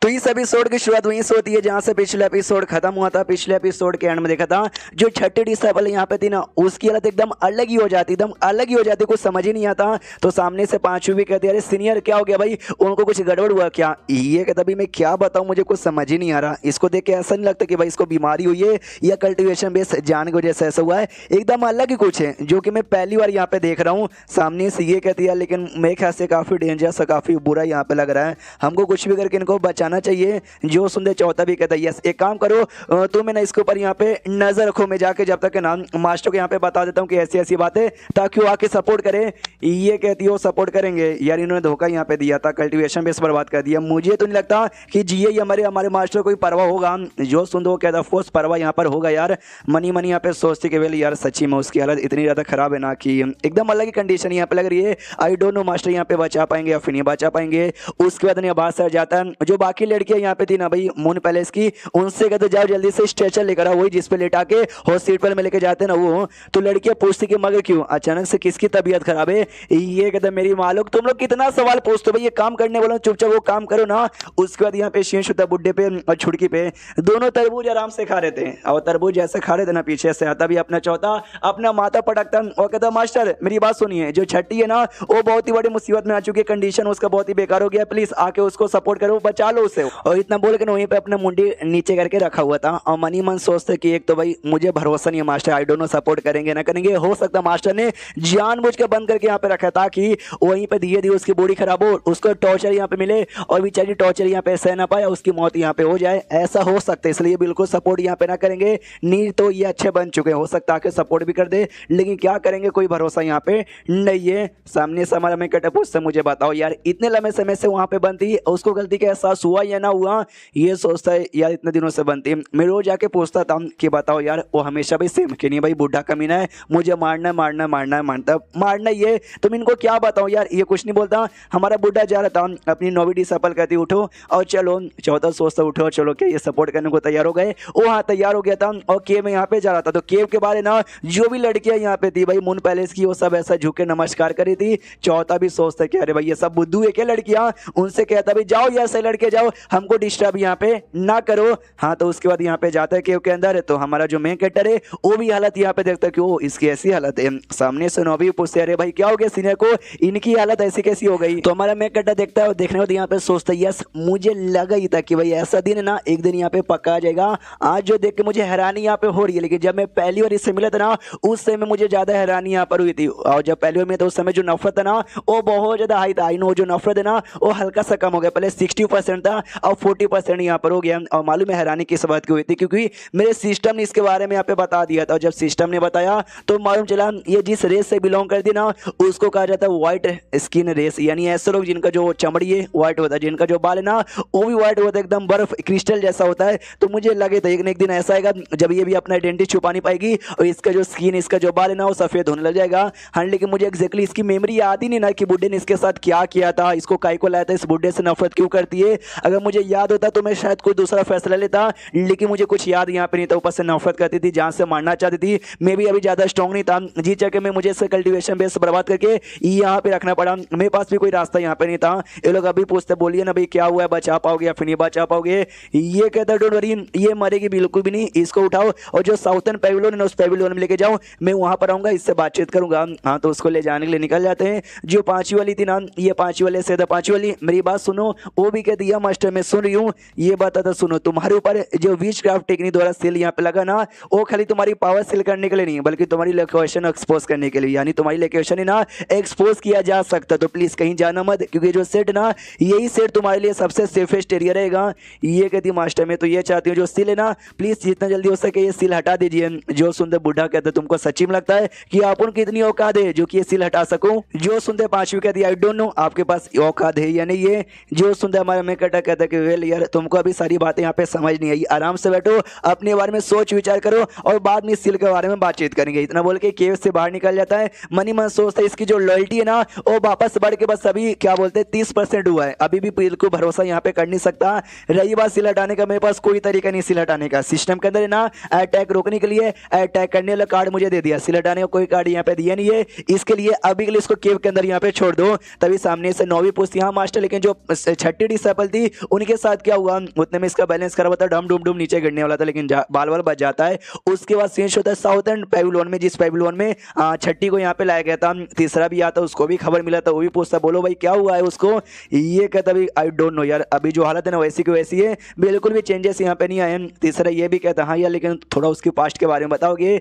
तो इस एपिसोड की शुरुआत वहीं से होती है जहां से पिछले एपिसोड खत्म हुआ था। पिछले एपिसोड के एंड में देखा था जो छठी डिसेबल यहाँ पे थी ना, उसकी हालत एकदम अलग ही हो जाती, एकदम अलग ही हो जाती, कुछ समझ ही नहीं आता। तो सामने से पांचवी भी कहती है अरे सीनियर क्या हो गया भाई, उनको कुछ गड़बड़ हुआ क्या? ये कहता भाई मैं क्या बताऊं, मुझे कुछ समझ ही नहीं आ रहा। इसको देख के ऐसा नहीं लगता कि भाई इसको बीमारी हुई है या कल्टिवेशन बेस जान की वजह से ऐसा हुआ है, एकदम अलग ही कुछ है जो कि मैं पहली बार यहाँ पे देख रहा हूँ। सामने से ये कहती है लेकिन मेरे ख्याल से काफी डेंजरस, काफी बुरा यहाँ पे लग रहा है, हमको कुछ भी करके इनको बचाना चाहिए। जो सुनते चौथा भी कहता है यस एक काम करो तुम ना इसके ऊपर यहाँ पे नजर रखो, मैं जाके जब तक के नाम मास्टर को यहाँ पे बता देता हूँ कि ऐसी ऐसी बातें, ताकि वो आके सपोर्ट करे। ये कहती है वो सपोर्ट करेंगे। यार इन्होंने धोखा यहाँ पे दिया था, कल्टीवेशन बेस बर्बाद कर दिया। मुझे तो नहीं लगता कि जिए हमारे हमारे मास्टर कोई परवाह होगा। जो सुन वो कहता ऑफकोर्स परवाह यहाँ पर होगा यार। मनी मनी यहाँ पे सोचते कि वेल यार सच्ची में उसकी हालत इतनी ज़्यादा खराब है ना कि एकदम अलग ही कंडीशन यहाँ पे लग रही है। आई डोंट नो मास्टर यहाँ पे बचा पाएंगे या फिर नहीं बचा पाएंगे। उसके बाद आवाज सर जाता है, जो बाकी लड़कियां यहाँ पे थी ना भाई मून पैलेस की, उनसे कहते जाओ जल्दी से स्ट्रेचर लेकर आओ, वही जिसपे लेटा के हॉस्पिटल में लेके जाते ना वो। तो लड़कियां पूछती कि मगर क्यों अचानक से किसकी तबीयत खराब है? ये कहते मेरी मालूम। तुम लोग कितना सवाल पूछते हो भाई, ये काम करने वालों चुपचाप वो काम करो ना। उसके बाद यहाँ पे शेष होता बुड्ढे पे और छुड़की पे, दोनों तरबूज आराम से खा रहे थे और तरबूज जैसे खा रहे थे ना, पीछे से आता भी अपना चौथा अपना माथा पटकता और कहता मास्टर मेरी बात सुनिए, जो छठी है ना वो बहुत ही बड़ी मुसीबत में आ चुकी है, कंडीशन उसका बहुत ही बेकार हो गया, प्लीज आके उसको सपोर्ट करो, बचा लो उसे। और इतना बोल के ना वहीं पे अपना मुंडी नीचे करके रखा हुआ था और मनी मन सोचते कि एक तो भाई मुझे भरोसा नहीं है master, I don't know support करेंगे ना करेंगे, हो सकता मास्टर ने जानबूझ के बंद करके यहाँ पे रखा ताकि वहीं पे धीरे धीरे उसकी बॉडी खराब हो, उसको टॉर्चर यहाँ पे मिले और बेचारी टॉर्चर यहाँ पे सह ना पाए, उसकी मौत यहाँ पे हो जाए, ऐसा हो सकता है। इसलिए बिल्कुल सपोर्ट यहाँ पे ना करेंगे। नीड तो ये अच्छे बन चुके हैं, हो सकता है सपोर्ट भी कर दे, लेकिन क्या करेंगे कोई भरोसा यहाँ पे नहीं है। सामने से हमारा मैं कटअप उससे मुझे बताओ यार इतने लंबे समय से वहां पे बनती, उसको गलती का एहसास हुआ या ना हुआ, ये सोचता है यार इतने दिनों से बनती। मैं रोज जाके पूछता था कि बताओ यार वो हमेशा भी सेम कि नहीं भाई बुढ़ा कमीना है, मुझे मारना मारना मारना मारता मारना, ये तुम इनको क्या बताओ यार, ये कुछ नहीं बोलता। हमारा बुढ़ा जा रहा था अपनी नौवीं डिसेबल कहती उठो और चलो, चौथा सोचता उठो चलो, क्या ये सपोर्ट करने को तैयार हो गए? वो हाँ तैयार हो गया था और केव में यहाँ पे जा रहा था। तो केव के बारे ना जो भी लड़कियां यहाँ पे थी भाई मून पैलेस की, वो सब ऐसा झुके नमस्कार करी थी। चौथा भी सोचता कि अरे भाई ये सब बुद्धू है क्या लड़कियां, उनसे कहता भाई जाओ यार सही लड़के जाओ, हमको डिस्टर्ब यहाँ पे ना करो। हाँ तो उसके बाद यहाँ पे जाता है केव के अंदर, तो हमारा जो मेन कैरेक्टर है वो भी हालत यहाँ पे देखता है कि वो इसकी ऐसी हालत है। सामने से नौवीं पूछते अरे भाई क्या हो गया सीनियर को, इनकी हालत ऐसी कैसी हो गई? तो हमारा मेन कैरेक्टर देखता है और देखने को यहाँ पे सोचता है यस मुझे लगा ही था कि भाई ऐसा दिन है ना एक दिन यहाँ पे पक्का आ जाएगा। आज जो देख के मुझे हैरानी यहाँ पे हो रही है, लेकिन जब मैं पहली बार इससे मिला था ना उस समय मुझे ज्यादा हैरानी यहाँ पर हुई थी, और जब पहली बार में तो उस समय जो नफरत है ना वो बहुत ज्यादा हाई था। आई नो जो नफरत है ना वो हल्का सा कम हो गया, पहले 60% था और 40% यहाँ पर हो गया। और मालूम है हैरानी किस बात की हुई थी, क्योंकि मेरे सिस्टम ने इसके बारे में यहाँ पे बता दिया था, और जब सिस्टम ने बताया तो मालूम चला ये जिस रेस से बिलोंग करती ना उसको कहा जाता है व्हाइट स्किन रेस, यानी ऐसे लोग जिनका जो चमड़ी है व्हाइट होता है, जिनका जो बाल है ना वो भी व्हाइट होता है, एकदम बर्फ क्रिस्टल जैसा होता है। तो मुझे लगे था एक न एक दिन ऐसा आएगा जब ये भी अपना आइडेंटिटी छुपा नहीं पाएगी और इसका जो स्किन इसका जो बाल है ना वो सफेद होने लग जाएगा। हाँ लेकिन मुझे एग्जैक्टली इसकी मेमोरी याद ही नहीं ना कि बुड्ढे ने इसके साथ क्या किया था, इसको काय को लाया था, इस बुड्ढे से नफरत क्यों करती है। अगर मुझे याद होता तो मैं शायद कोई दूसरा फैसला लेता, लेकिन मुझे कुछ याद यहाँ पे नहीं था। ऊपर से नफरत करती थी, जान से मारना चाहती थी। मैं भी अभी ज्यादा स्ट्रॉन्ग नहीं था, जी चके में मुझे इससे कल्टीवेशन बेस बर्बाद करके यहाँ पे रखना पड़ा, मेरे पास भी कोई रास्ता यहाँ पे नहीं था। ये लोग अभी पूछते बोलिए ना भाई क्या हुआ है, बचा पाओगे या फिर नहीं बचा पाओगे? ये कहता डोंट वरी ये मरेगी बिल्कुल भी नहीं, इसको उठाओ और जो साउथर्न पेविलियन है उस पेविलियन में लेके जाओ, मैं वहां पर आऊंगा इससे बातचीत करूंगा। हाँ तो उसको ले जाने के लिए निकल जाते हैं। जो पांचवी वाली थी ना ये पांचवी वाले से पांचवी वाली मेरी बात सुनो, वो भी कहती है मास्टर मैं सुन रही हूँ, ये बात था सुनो, तुम्हारे ऊपर जो विच क्राफ्ट टेक्निक द्वारा सील यहाँ पे लगा ना वो खाली तुम्हारी पावर सील करने के लिए नहीं बल्कि तुम्हारी लोकेशन एक्सपोज करने के लिए, यानी तुम्हारी लोकेशन है ना एक्सपोज किया जा सकता, तो प्लीज कहीं जाना मत, क्योंकि जो सेट ना यही सेट तुम्हारे लिए सबसे सेफेस्ट एरिया रहेगा। ये कहती मास्टर मैं तो ये चाहती हूँ जो सील है ना प्लीज जितना जल्दी हो सके ये सील हटा दीजिए। जो सुनते बुढ़ा कहते तुमको सच्ची में लगता है कि आप उनकी इतनी औकात है जो कि ये सील हटा सकूं? जो सुनते पांचवी कहती आई डोंट नो आपके पास औकात है या नहीं है। जो सुनते हमारा मैं कहता कि वेल यार तुमको अभी सारी बातें यहाँ पे समझ नहीं आई, आराम से बैठो अपने बारे में सोच विचार करो और बाद में सील के बारे में बातचीत करेंगे। इतना बोल के केव से बाहर निकल जाता है। मनी मन सोचता है इसकी जो लॉयल्टी है ना वो वापस बढ़ के बस अभी क्या बोलते हैं 30% हुआ है, अभी भी बिल्कुल भरोसा यहाँ पे कर नहीं सकता। रही बात सील हटाने का, मेरे पास कोई तरीका नहीं सील हटाने का, सिस्टम के अंदर है ना अटैक रोकने के लिए अटैक करने वाला कार्ड मुझे दे दिया, सील हटाने का कोई कार्ड यहाँ पे दिया नहीं है, इसके लिए अभी के लिए इसको केव के अंदर यहाँ पे छोड़ दो। तभी सामने से नौवीं पूछती हाँ मास्टर लेकिन जो छठी डिसेबल थी थी उनके साथ क्या हुआ, उतने में इसका बैलेंस खराब होता है, डम डुम डुम नीचे गिरने वाला था, लेकिन बाल बाल बच जाता है। उसके बाद चेंज होता है साउथर्न पेविलियन में, जिस पेविलियन में छठी को यहाँ पे लाया गया था। तीसरा भी आता, उसको भी खबर मिला था, वो भी पूछता बोलो भाई क्या हुआ है उसको, ये कहता भाई आई डोंट नो यार, अभी जो हालत है ना वैसी की वैसी है, बिल्कुल भी चेंजेस यहाँ पे नहीं आए। तीसरा ये भी कहता हाँ यार लेकिन थोड़ा उसकी पास्ट के बारे में बताओगे,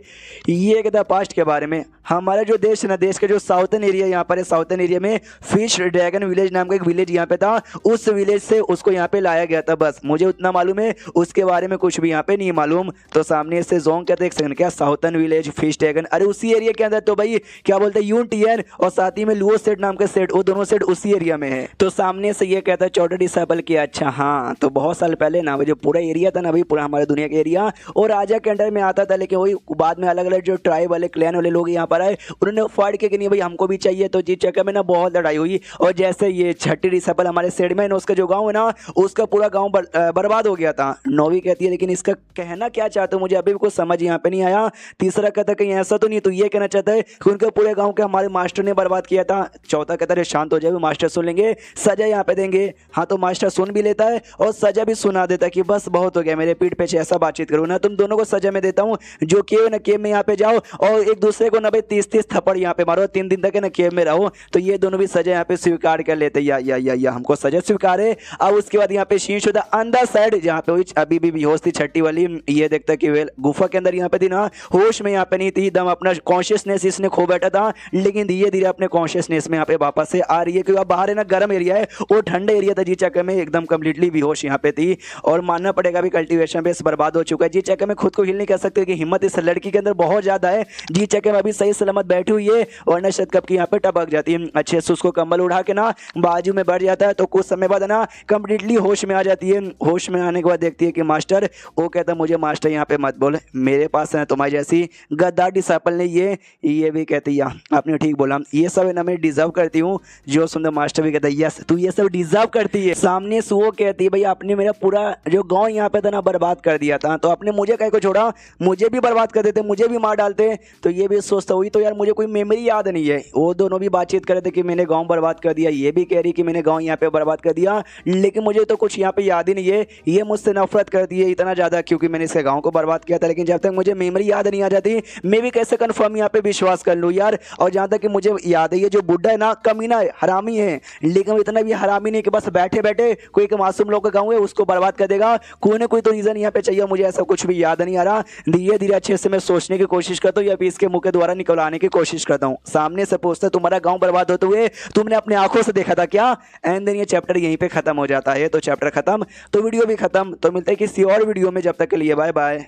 ये कहता पास्ट के बारे में, हमारा जो देश है ना, देश का जो साउथर्न एरिया यहाँ पर है, साउथर्न एरिया में फिश ड्रैगन विलेज नाम का एक विलेज यहाँ पे था, उस विलेज से उसको यहाँ पे लाया गया था, बस मुझे उतना मालूम है, उसके बारे में कुछ भी यहाँ पे नहीं मालूम। तो सामने से जोंग कहते हैं क्या साउथर्न विलेज फिश ड्रैगन, अरे उसी एरिया के अंदर तो भाई क्या बोलते हैं यूनटीएन और साथ ही में लुओ सेट नाम का सेट, वो दोनों सेट उसी एरिया में है। तो सामने से ये कहता है चौथा डिसेबल की, अच्छा हाँ तो बहुत साल पहले ना जो पूरा एरिया था ना भाई, पूरा हमारे दुनिया का एरिया और राजा के अंडर में आता था, लेकिन वही बाद में अलग अलग जो ट्राइब वाले क्लैन वाले लोग यहाँ पर आए, उन्होंने फाड़ के कि नहीं भाई हमको भी चाहिए, तो जिस चक्कर में ना बहुत लड़ाई हुई और जैसे ये छठी डिसेबल हमारे सेट में उसका जो गाँव है ना, उसका पूरा गाँव बर्बाद हो गया था। नौवीं कहती है लेकिन इसका कहना क्या चाहते हो, मुझे अभी भी कुछ समझ यहाँ पे नहीं आया। तीसरा कहता कहीं ऐसा तो नहीं, तो ये कहना चाहता है कि उनके पूरे गांव के हमारे मास्टर ने बर्बाद किया था। चौथा कहता है शांत हो जाए, मास्टर सुन लेंगे, सजा यहाँ पे देंगे। हाँ तो मास्टर सुन भी लेता है और सजा भी सुना देता है कि बस बहुत हो गया, मेरे पीठ पे ऐसा बातचीत करो ना, तुम दोनों को सजा में देता हूँ, जो केव ना केव में यहाँ पे जाओ और एक दूसरे को ना भाई 30-30 थप्पड़ यहाँ पे मारो, 3 दिन तक ना केव में रहो। तो ये दोनों भी सजा यहाँ पे स्वीकार कर लेते, या हमको सजा स्वीकार है। अब उसके बाद यहाँ पे शीश होता अंदर साइड, जहाँ पे अभी भी बेहोश थी छठी वाली, ये देखता कि वे गुफा के अंदर यहाँ पे थी ना, होश में यहाँ पे नहीं थी, एकदम अपना कॉन्शियसनेस इसने खो बैठा था, लेकिन धीरे धीरे अपने कॉन्शियसनेस में यहाँ पे वापस से आ रही है, क्योंकि बाहर है ना गर्म एरिया है, वो ठंडा एरिया था, जिस चक्कर में एकदम कम्प्लीटली बेहोश यहाँ पे थी। और मानना पड़ेगा भी कल्टीवेशन बेस बर्बाद हो चुका है, जिस चक्कर में खुद को हिल नहीं कर सकते कि हिम्मत इस लड़की के अंदर बहुत ज्यादा है, जिस चक्कर में अभी सही सलामत बैठी हुई है, वरना शायद कब की यहाँ पे टपक जाती है। अच्छे से उसको कंबल उठा के ना बाजू में बैठ जाता है, तो कुछ समय बाद ना कंप्लीटली होश में आ जाती है। होश में आने के बाद देखती है कि मास्टर, वो कहता है मुझे मास्टर यहाँ पे मत बोल, मेरे पास है तुम्हारी जैसी गद्दार डिसाइपल ने ये भी कहती है आपने ठीक बोला, ये सब है ना मैं डिजर्व करती हूँ। जो सुंदर मास्टर भी कहता है यस तू ये सब डिजर्व करती है। सामने से वो कहती है भाई आपने मेरा पूरा जो गांव यहाँ पे था ना बर्बाद कर दिया था, तो आपने मुझे कहीं को छोड़ा, मुझे भी बर्बाद कर देते, मुझे भी मार डालते। तो ये भी सोचता हुई तो यार मुझे कोई मेमोरी याद नहीं है। वो दोनों भी बातचीत कर रहे थे कि मैंने गाँव बर्बाद कर दिया, ये भी कह रही कि मैंने गाँव यहाँ पे बर्बाद कर दिया, लेकिन मुझे तो कुछ यहाँ पे याद ही नहीं है। ये मुझसे नफरत करती है इतना ज़्यादा क्योंकि मैंने इसके गाँव को बर्बाद किया था, लेकिन जब तक मुझे मेमोरी याद नहीं आ जाती मैं भी कैसे कंफर्म यहाँ पे विश्वास कर लूँ यार। और जहाँ तक कि मुझे याद है ये जो बुड्ढा है ना कमीना है, हरामी है, लेकिन इतना भी हरामी नहीं कि बस बैठे बैठे कोई एक मासूम लोग का गाँव है उसको बर्बाद कर देगा। कोई ना कोई तो रीज़न यहाँ पे चाहिए, मुझे ऐसा कुछ भी याद नहीं आ रहा। धीरे धीरे अच्छे से मैं सोचने की कोशिश करता हूँ या फिर इसके मुँह के द्वारा निकलवाने की कोशिश करता हूँ। सामने से पूछता तुम्हारा गाँव बर्बाद होते हुए तुमने अपने आंखों से देखा था क्या? एंड देन ये चैप्टर यहीं पे खत्म हो जाता है। तो चैप्टर खत्म तो वीडियो भी खत्म। तो मिलते हैं किसी और वीडियो में, जब तक के लिए बाय बाय।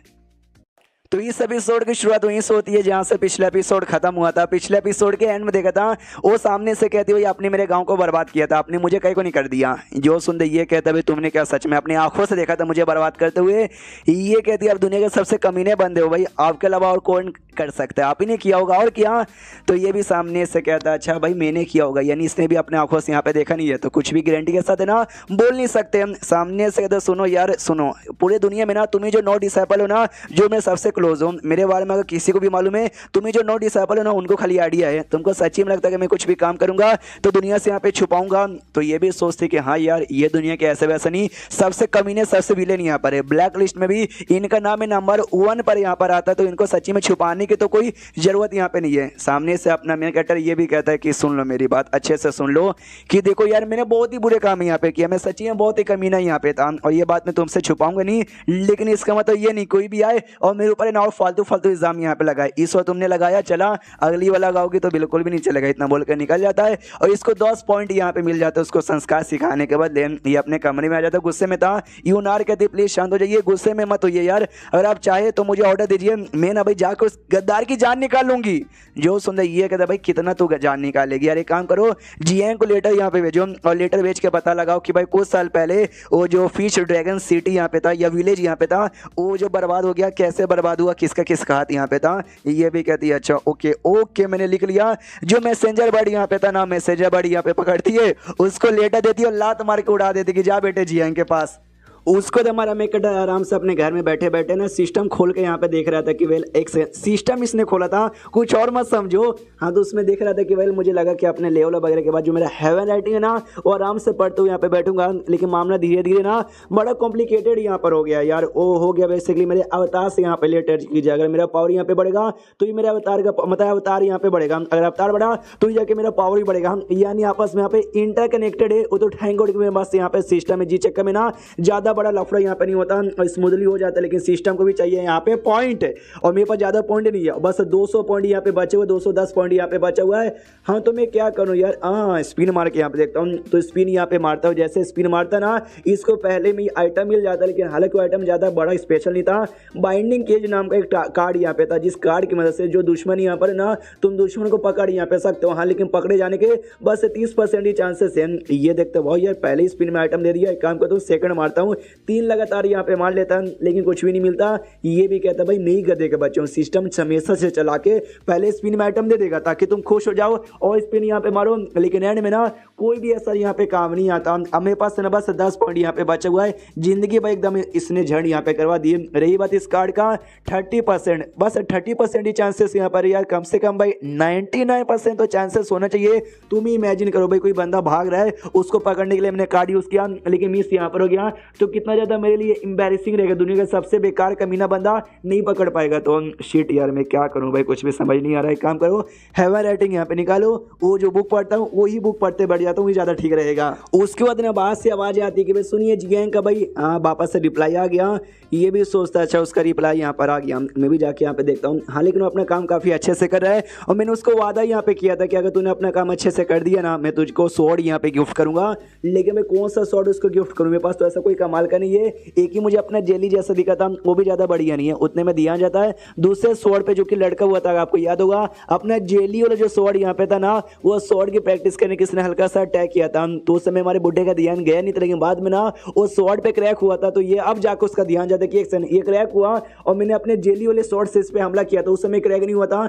तो इस एपिसोड की शुरुआत वहीं से होती है जहाँ से पिछला एपिसोड खत्म हुआ था। पिछले एपिसोड के एंड में देखा था वो सामने से कहती हुई आपने मेरे गांव को बर्बाद किया था, आपने मुझे कहीं को नहीं कर दिया। जो सुनते ये कहता भाई तुमने क्या सच में अपनी आंखों से देखा था मुझे बर्बाद करते हुए? ये कहती है आप दुनिया के सबसे कमीने बंदे हो भाई, आपके अलावा और कौन कर सकता है, आप ही ने किया होगा और क्या। तो ये भी सामने से कहता अच्छा भाई मैंने किया होगा, यानी इसने भी अपने आंखों से यहाँ पे देखा नहीं है, तो कुछ भी गारंटी के साथ है ना बोल नहीं सकते। सामने से कहते सुनो यार सुनो, पूरे दुनिया में ना तुम्हें जो 9 डिसाइपल हो ना, जो मैं सबसे क्लोज हूँ, मेरे बारे में अगर किसी को भी मालूम है तुम्हें जो 9 डिसाइपल हो ना उनको खाली आइडिया है, तुमको सच्ची में लगता है कि मैं कुछ भी काम करूंगा तो दुनिया से यहाँ पे छुपाऊंगा। तो ये भी सोचते कि हाँ यार ये दुनिया के ऐसे वैसे नहीं, सबसे कमीने सबसे विलेन यहाँ पर है। ब्लैक लिस्ट में भी इनका नाम है नंबर 1 पर यहाँ पर आता है, तो इनको सच्ची में छुपाने की तो कोई जरूरत यहाँ पे नहीं है। सामने से अपना मेन कैरेक्टर ये भी कहता है कि सुन लो मेरी बात अच्छे से सुन लो कि देखो यार मैंने बहुत ही बुरे काम यहाँ पे किया, मैं सच्ची में बहुत ही कमीना यहाँ पे था और ये बात मैं तुमसे छुपाऊंगा नहीं, लेकिन इसका मतलब ये नहीं कोई भी आए और मेरे ऊपर ना फालतू फालतू इल्जाम यहाँ पे लगाए। इस बार तुमने लगाया चला, अगली वाला लगाओगी तो बिल्कुल भी नहीं चलेगा, इतना बोलकर निकल जाता है और इसको 10 पॉइंट यहाँ पे मिल जाता है। उसको संस्कार सिखाने के बाद ये अपने कमरे में आ जाता है। गुस्से में था यूनार कहती प्लीज शांत हो जाइए, गुस्से में मत होइए यार, अगर आप चाहे तो मुझे ऑर्डर दीजिए, मैं ना भाई जाकर उस गद्दार की जान निकाल लूंगी। जो सुंदर ये कहता भाई कितना तू जान निकालेगी, यार एक काम करो जीएन को लेटर यहाँ पे भेजो और लेटर भेज के पता लगाओ कि भाई कुछ साल पहले वो जो फिश ड्रैगन सिटी यहाँ पे था या विलेज यहाँ पे था वो जो बर्बाद हो गया, कैसे बर्बाद हुआ, किसका किसका हाथ यहाँ पे था। ये भी कहती है अच्छा ओके ओके मैंने लिख लिया। जो मैसेंजर बर्ड यहाँ पे था ना, मैसेंजर बर्ड यहाँ पे पकड़ती है उसको लेटर देती है और लात मार के उड़ा देती कि जा बेटे जीएन के पास। उसको तो हमारा मेकट आराम से अपने घर में बैठे बैठे ना सिस्टम खोल के यहाँ पे देख रहा था कि वेल एक सिस्टम इसने खोला था, कुछ और मत समझो। हाँ तो उसमें देख रहा था कि वेल मुझे लगा कि अपने लेवल वगैरह के बाद जो मेरा हेवन राइटिंग है ना वो आराम से पढ़ते हुए यहाँ पे बैठूंगा, लेकिन मामला धीरे धीरे ना बड़ा कॉम्प्लिकेटेड यहाँ पर हो गया यार। वो हो गया बेसिकली मेरे अवतार से यहाँ पे ले टच कीजिए। अगर मेरा पावर यहाँ पे बढ़ेगा तो ये मेरे अवतार का मतलब अवतार यहाँ पे बढ़ेगा, अगर अवतार बढ़ा तो जाके मेरा पावर भी बढ़ेगा, यानी आपस में यहाँ पे इंटरकनेक्टेड है। वो तो थैंक गॉड कि मेरे पास यहाँ पे सिस्टम है, जी चक्कर में ना ज्यादा बड़ा लफड़ा यहाँ पे नहीं होता और स्मूथली हो जाता है। लेकिन सिस्टम को भी चाहिए यहाँ पे पॉइंट, और मेरे पास ज्यादा पॉइंट नहीं है, बस 200 पॉइंट यहाँ पे बचे हुए, 210 पॉइंट यहाँ पे बचा हुआ है। हाँ तो मैं क्या करूँ यार, हाँ स्पिन मार के यहाँ पे देखता हूँ। तो स्पिन यहाँ पे मारता हूँ, जैसे स्पिन मारता ना इसको पहले में आइटम मिल जाता, लेकिन हालांकि आइटम ज्यादा बड़ा स्पेशल नहीं था। बाइंडिंग केज नाम का एक कार्ड यहाँ पे था, जिस कार्ड की मदद से जो दुश्मन यहाँ पर ना तुम दुश्मन को पकड़ यहाँ पे सकते हो। हाँ लेकिन पकड़े जाने के बस 30% ही चांसेस है। ये देखते हो यार पहले ही स्पिन में आइटम दे दिया, एक काम करता हूँ सेकंड मारता हूँ, 3 लगातार यहाँ पे मार लेता लेकिन कुछ भी नहीं मिलता। ये भी कहता भाई नहीं गधे के बच्चों, सिस्टम हमेशा से चला के पहले स्पिन में आइटम दे देगा ताकि तुम खुश हो जाओ और स्पिन यहाँ पे मारो, लेकिन एंड में ना कोई भी ऐसा यहाँ पे काम नहीं आता। अब मेरे पास ना बस 10 पॉइंट यहाँ पे बचा हुआ है, जिंदगी भाई एकदम इसने झड़ यहाँ पे करवा दिए। रही बात इस कार्ड का 30%, बस 30% ही चांसेस यहाँ पर यार, कम से कम भाई 99% तो चांसेस होना चाहिए। तुम ही इमेजिन करो भाई कोई बंदा भाग रहा है, उसको पकड़ने के लिए मैंने कार्ड यूज किया लेकिन मिस यहाँ पर हो गया, तो कितना ज्यादा मेरे लिए एम्बैरेसिंग रहेगा। दुनिया का सबसे बेकार कमीना बंदा नहीं पकड़ पाएगा। तो शिट यार मैं क्या करूं भाई, कुछ भी समझ नहीं आ रहा है। काम करो हेवन राइटिंग यहाँ पे निकालो, वो जो बुक पढ़ता हूँ वही बुक पढ़ते बढ़ जाता हूँ, ज्यादा ठीक रहेगा। उसके बाद ना बाहर से आवाज आती है कि भाई सुनिए जियांग का भाई वापस से रिप्लाई आ गया। ये भी सोचता अच्छा उसका रिप्लाई यहाँ पर आ गया, मैं भी जाके यहाँ पे देखता हूँ। हाँ लेकिन वो अपना काम काफी अच्छे से कर रहा है और मैंने उसको वादा यहाँ पे किया था कि अगर तूने अपना काम अच्छे से कर दिया ना मैं तुझको स्वॉर्ड यहाँ पे गिफ्ट करूंगा। लेकिन मैं कौन सा स्वॉर्ड उसको गिफ्ट करूँ, मेरे पास तो ऐसा कोई कमाल का नहीं है। एक ही मुझे अपना जेली जैसा दिखा था, वो भी ज्यादा बढ़िया नहीं है, उतने में दिया जाता है। दूसरे स्वॉर्ड पे जो कि लड़का हुआ था आपको याद होगा, अपना जेली वाला जो स्वॉर्ड यहाँ पे था ना वो स्वॉर्ड की प्रैक्टिस करने किसने हल्का सा अटैक किया था, तो उस समय हमारे बुढ़े का ध्यान गया नहीं था। लेकिन बाद में ना वो स्वॉर्ड पे क्रैक हुआ था, तो ये अब जाकर उसका ध्यान जाता कि ये क्रैक हुआ और मैंने अपने जेली वाले स्वॉर्ड से इस पे हमला किया था। उस समय क्रैक नहीं हुआ था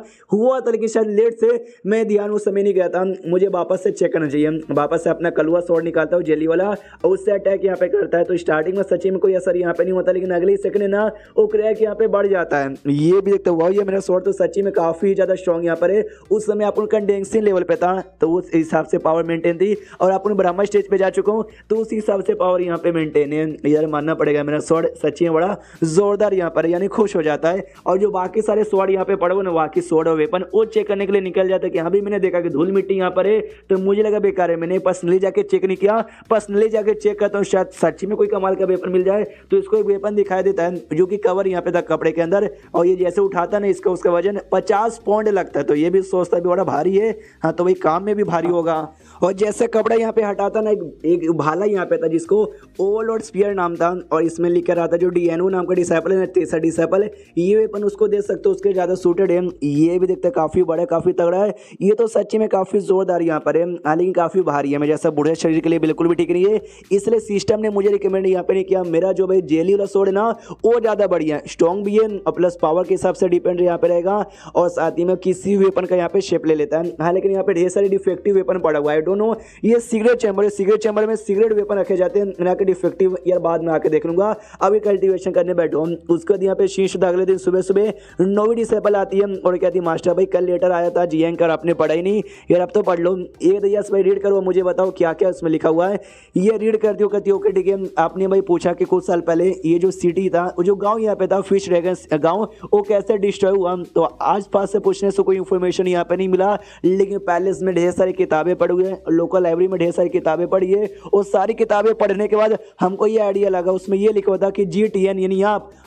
लेकिन शायद लेट से मैं ध्यान उस समय नहीं गया था। मुझे वापस से चेक करना चाहिए। वापस से अपना कलुआ स्वॉर्ड निकालता हूँ जेली वाला और उससे अटैक यहाँ पे करता है। तो स्टार्टिंग में सच्ची में कोई असर यहाँ पे नहीं होता, लेकिन अगले सेकंड ना वो क्रैक यहाँ पे बढ़ जाता है। ये भी देखते हुआ ये मेरा स्वॉर्ड तो सच्ची में काफी ज्यादा स्ट्रॉन्ग यहाँ पर है। उस समय अपन कंडेंसिंग लेवल पे था तो उस हिसाब से पावर मेंटेन थी, और अपन ब्रह्मा स्टेज पे जा चुका हूँ तो उस हिसाब से पावर यहाँ पे मेंटेन है। यार मानना पड़ेगा मेरा स्वॉर्ड सच्ची में बड़ा जोरदार यहाँ पर यानी खुश हो जाता है। और जो बाकी सारे स्वॉर्ड यहाँ पे पड़े हुए ना बाकी स्वॉर्ड और वेपन वो चेक करने के लिए निकल जाता है कि हाँ भी मैंने देखा कि धूल मिट्टी यहाँ पर है, तो मुझे लगा बेकार है। मैंने पर्सनली जाके चेक नहीं किया, पर्सनली जाके चेक करता हूँ शायद सच्ची में कोई कमाल का वेपन मिल जाए। तो इसको एक वेपन दिखाई देता है जो कि कवर यहाँ पे था कपड़े के अंदर, और ये जैसे उठाता ना इसका उसका वजन 50 पाउंड लगता है। तो ये भी सोचता है बड़ा भारी है, हाँ तो भाई काम में भी भारी होगा। और जैसे कपड़ा यहाँ पे हटाता ना एक भाला यहाँ पे था जिसको ओवरलॉर्ड स्पीयर नाम था, और इसमें लिखा रहा था जो डीएनओ नाम का डिसाइपल है, तीसरा डिसाइपल, ये वेपन उसको दे सकते हो, उसके ज्यादा सूटेड है। ये भी देखते काफी बड़ा काफी तगड़ा है, ये तो सच्ची में काफी जोरदार यहाँ पर है, हालांकि काफी भारी है। मैं जैसा बूढ़े शरीर के लिए बिल्कुल भी ठीक नहीं है, इसलिए सिस्टम ने मुझे रिकमेंड यहाँ पे नहीं किया। मेरा जो भाई जेली वाला सोड है ना वो ज्यादा बढ़िया है, स्ट्रॉन्ग भी है और प्लस पावर के हिसाब से डिपेंड यहाँ पे रहेगा, और साथ ही में किसी वेपन का यहाँ पे शेप ले लेता है। हाँ लेकिन यहाँ पे ढेर सारे डिफेक्टिव वेपन पड़ा हुआ है, डोंट नो ये सिगरेट चैम्बर है, सिगरेट चैम्बर में सिगरेट वेपन रखे जाते हैं। मैं डिफेक्टिव यार बाद में आके देख लूंगा, अभी कल्टीवेशन करने बैठो। उसके बाद यहाँ पे शीश अगले दिन सुबह सुबह नौवीं डिसेबल आती है और कहती मास्टर भाई कल लेटर आया था जीएन कर, आपने पढ़ा ही नहीं यार, अब तो पढ़ लो। एक यस भाई रीड करो, मुझे बताओ क्या क्या उसमें लिखा हुआ है। ये रीड करती हो कहती ओके ठीक है। आपने भाई पूछा कि कुछ साल पहले ये जो सिटी था, जो गाँव यहाँ पे था फिश ड्रैगन गाँव, वो कैसे डिस्ट्रॉय हुआ। तो आस पास से पूछने से कोई इन्फॉर्मेशन यहाँ पे नहीं मिला, लेकिन पैलेस में ढेर सारी किताबें पढ़ी हुई है, लोकल लाइब्रेरी में ढेर सारी किताबें पढ़ी है, और सारी किताबें पढ़ने के बाद हमको ये आइडिया लगा, उसमें ये लिखा था कि GTN यानी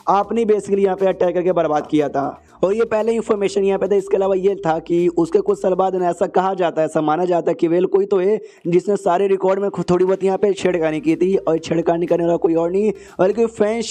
आपने बेसिकली यहाँ पे अटैक करके बर्बाद किया था, और ये पहले इन्फॉर्मेशन यहाँ पे था। इसके अलावा ये था कि उसके कुछ साल बाद ऐसा कहा जाता है, ऐसा माना जाता है कि वेल कोई तो है जिसने सारे रिकॉर्ड में थोड़ी बहुत यहाँ पे छेड़खानी की थी, और छेड़खानी करने वाला कोई और नहीं बल्कि फैन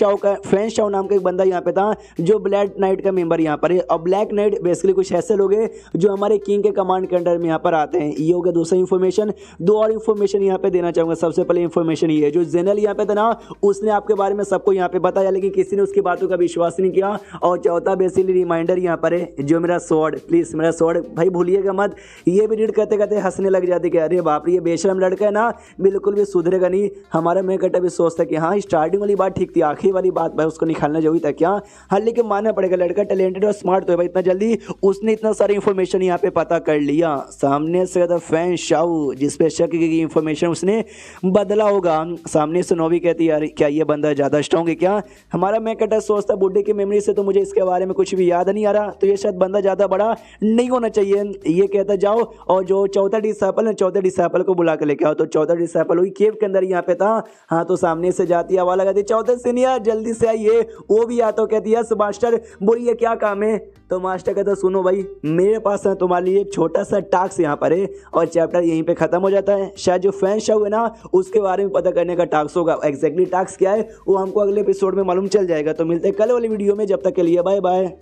शाओ नाम का एक बंदा यहाँ पे था जो ब्लैक नाइट का मेंबर यहाँ पर है। और ब्लैक नाइट बेसिकली कुछ ऐसे लोग हैं जो हमारे किंग के कमांड के अंडर में यहाँ पर आते हैं। ये हो गया दूसरा इन्फॉर्मेशन। दो और इन्फॉर्मेशन यहाँ पे देना चाहूँगा। सबसे पहले इन्फॉर्मेशन ये है, जो जनरल यहाँ पे था ना उसने आपके बारे में सबको यहाँ पे बताया, लेकिन किसी ने उसकी बातों का विश्वास नहीं किया। और चौथा बेसिकली रिमाइंडर यहाँ पर है, जो मेरा स्वॉर्ड, प्लीज मेरा स्वॉर्ड भाई भूलिएगा मत। ये भी रीड करते करते हंसने लग जाते कि अरे बाप रे, ये बेशरम लड़का है ना, बिल्कुल भी सुधरेगा नहीं। हमारा मैं कटा भी सोचता कि हाँ स्टार्टिंग वाली बात ठीक थी, आखिरी वाली बात भाई उसको निकालना जरूरी था क्या। हाँ लेकिन मानना पड़ेगा लड़का टैलेंटेड और स्मार्ट तो है भाई, इतना जल्दी उसने इतना सारी इन्फॉर्मेशन यहाँ पे पता कर लिया। सामने से फैन शाऊ जिसपे शक की इन्फॉर्मेशन उसने बदला होगा। सामने से नोवी कहती है यार क्या ये बंदा ज़्यादा स्ट्रॉन्ग है क्या। हमारा मैं कटा सोचता बुड्ढे की मेमोरी से तो मुझे इसके बारे में कुछ भी याद नहीं आ रहा, तो ये शायद बंदा ज़्यादा बड़ा नहीं होना चाहिए। ये कहता जाओ और जो चौथा डिसाइपल है, चौथे डिसाइपल को बुला के लेके आओ। तो चौथा डिसाइपल वही केव के अंदर यहाँ पे था। हाँ तो सामने से जाती आवाज लगाती चौथे सीनियर जल्दी से आइए। वो भी आता कहती है मास्टर बोलिए क्या काम है। तो मास्टर कहता सुनो भाई मेरे पास है तुम्हारे लिए एक छोटा सा टास्क यहाँ पर है और चैप्टर यहीं पे खत्म हो जाता है। शायद जो फैन शो है ना उसके बारे में पता करने का टास्क होगा। एग्जैक्टली टास्क क्या है वो हमको अगले एपिसोड में मालूम चल जाएगा। तो मिलते हैं कल वाली वीडियो में, जब तक के लिए बाय बाय।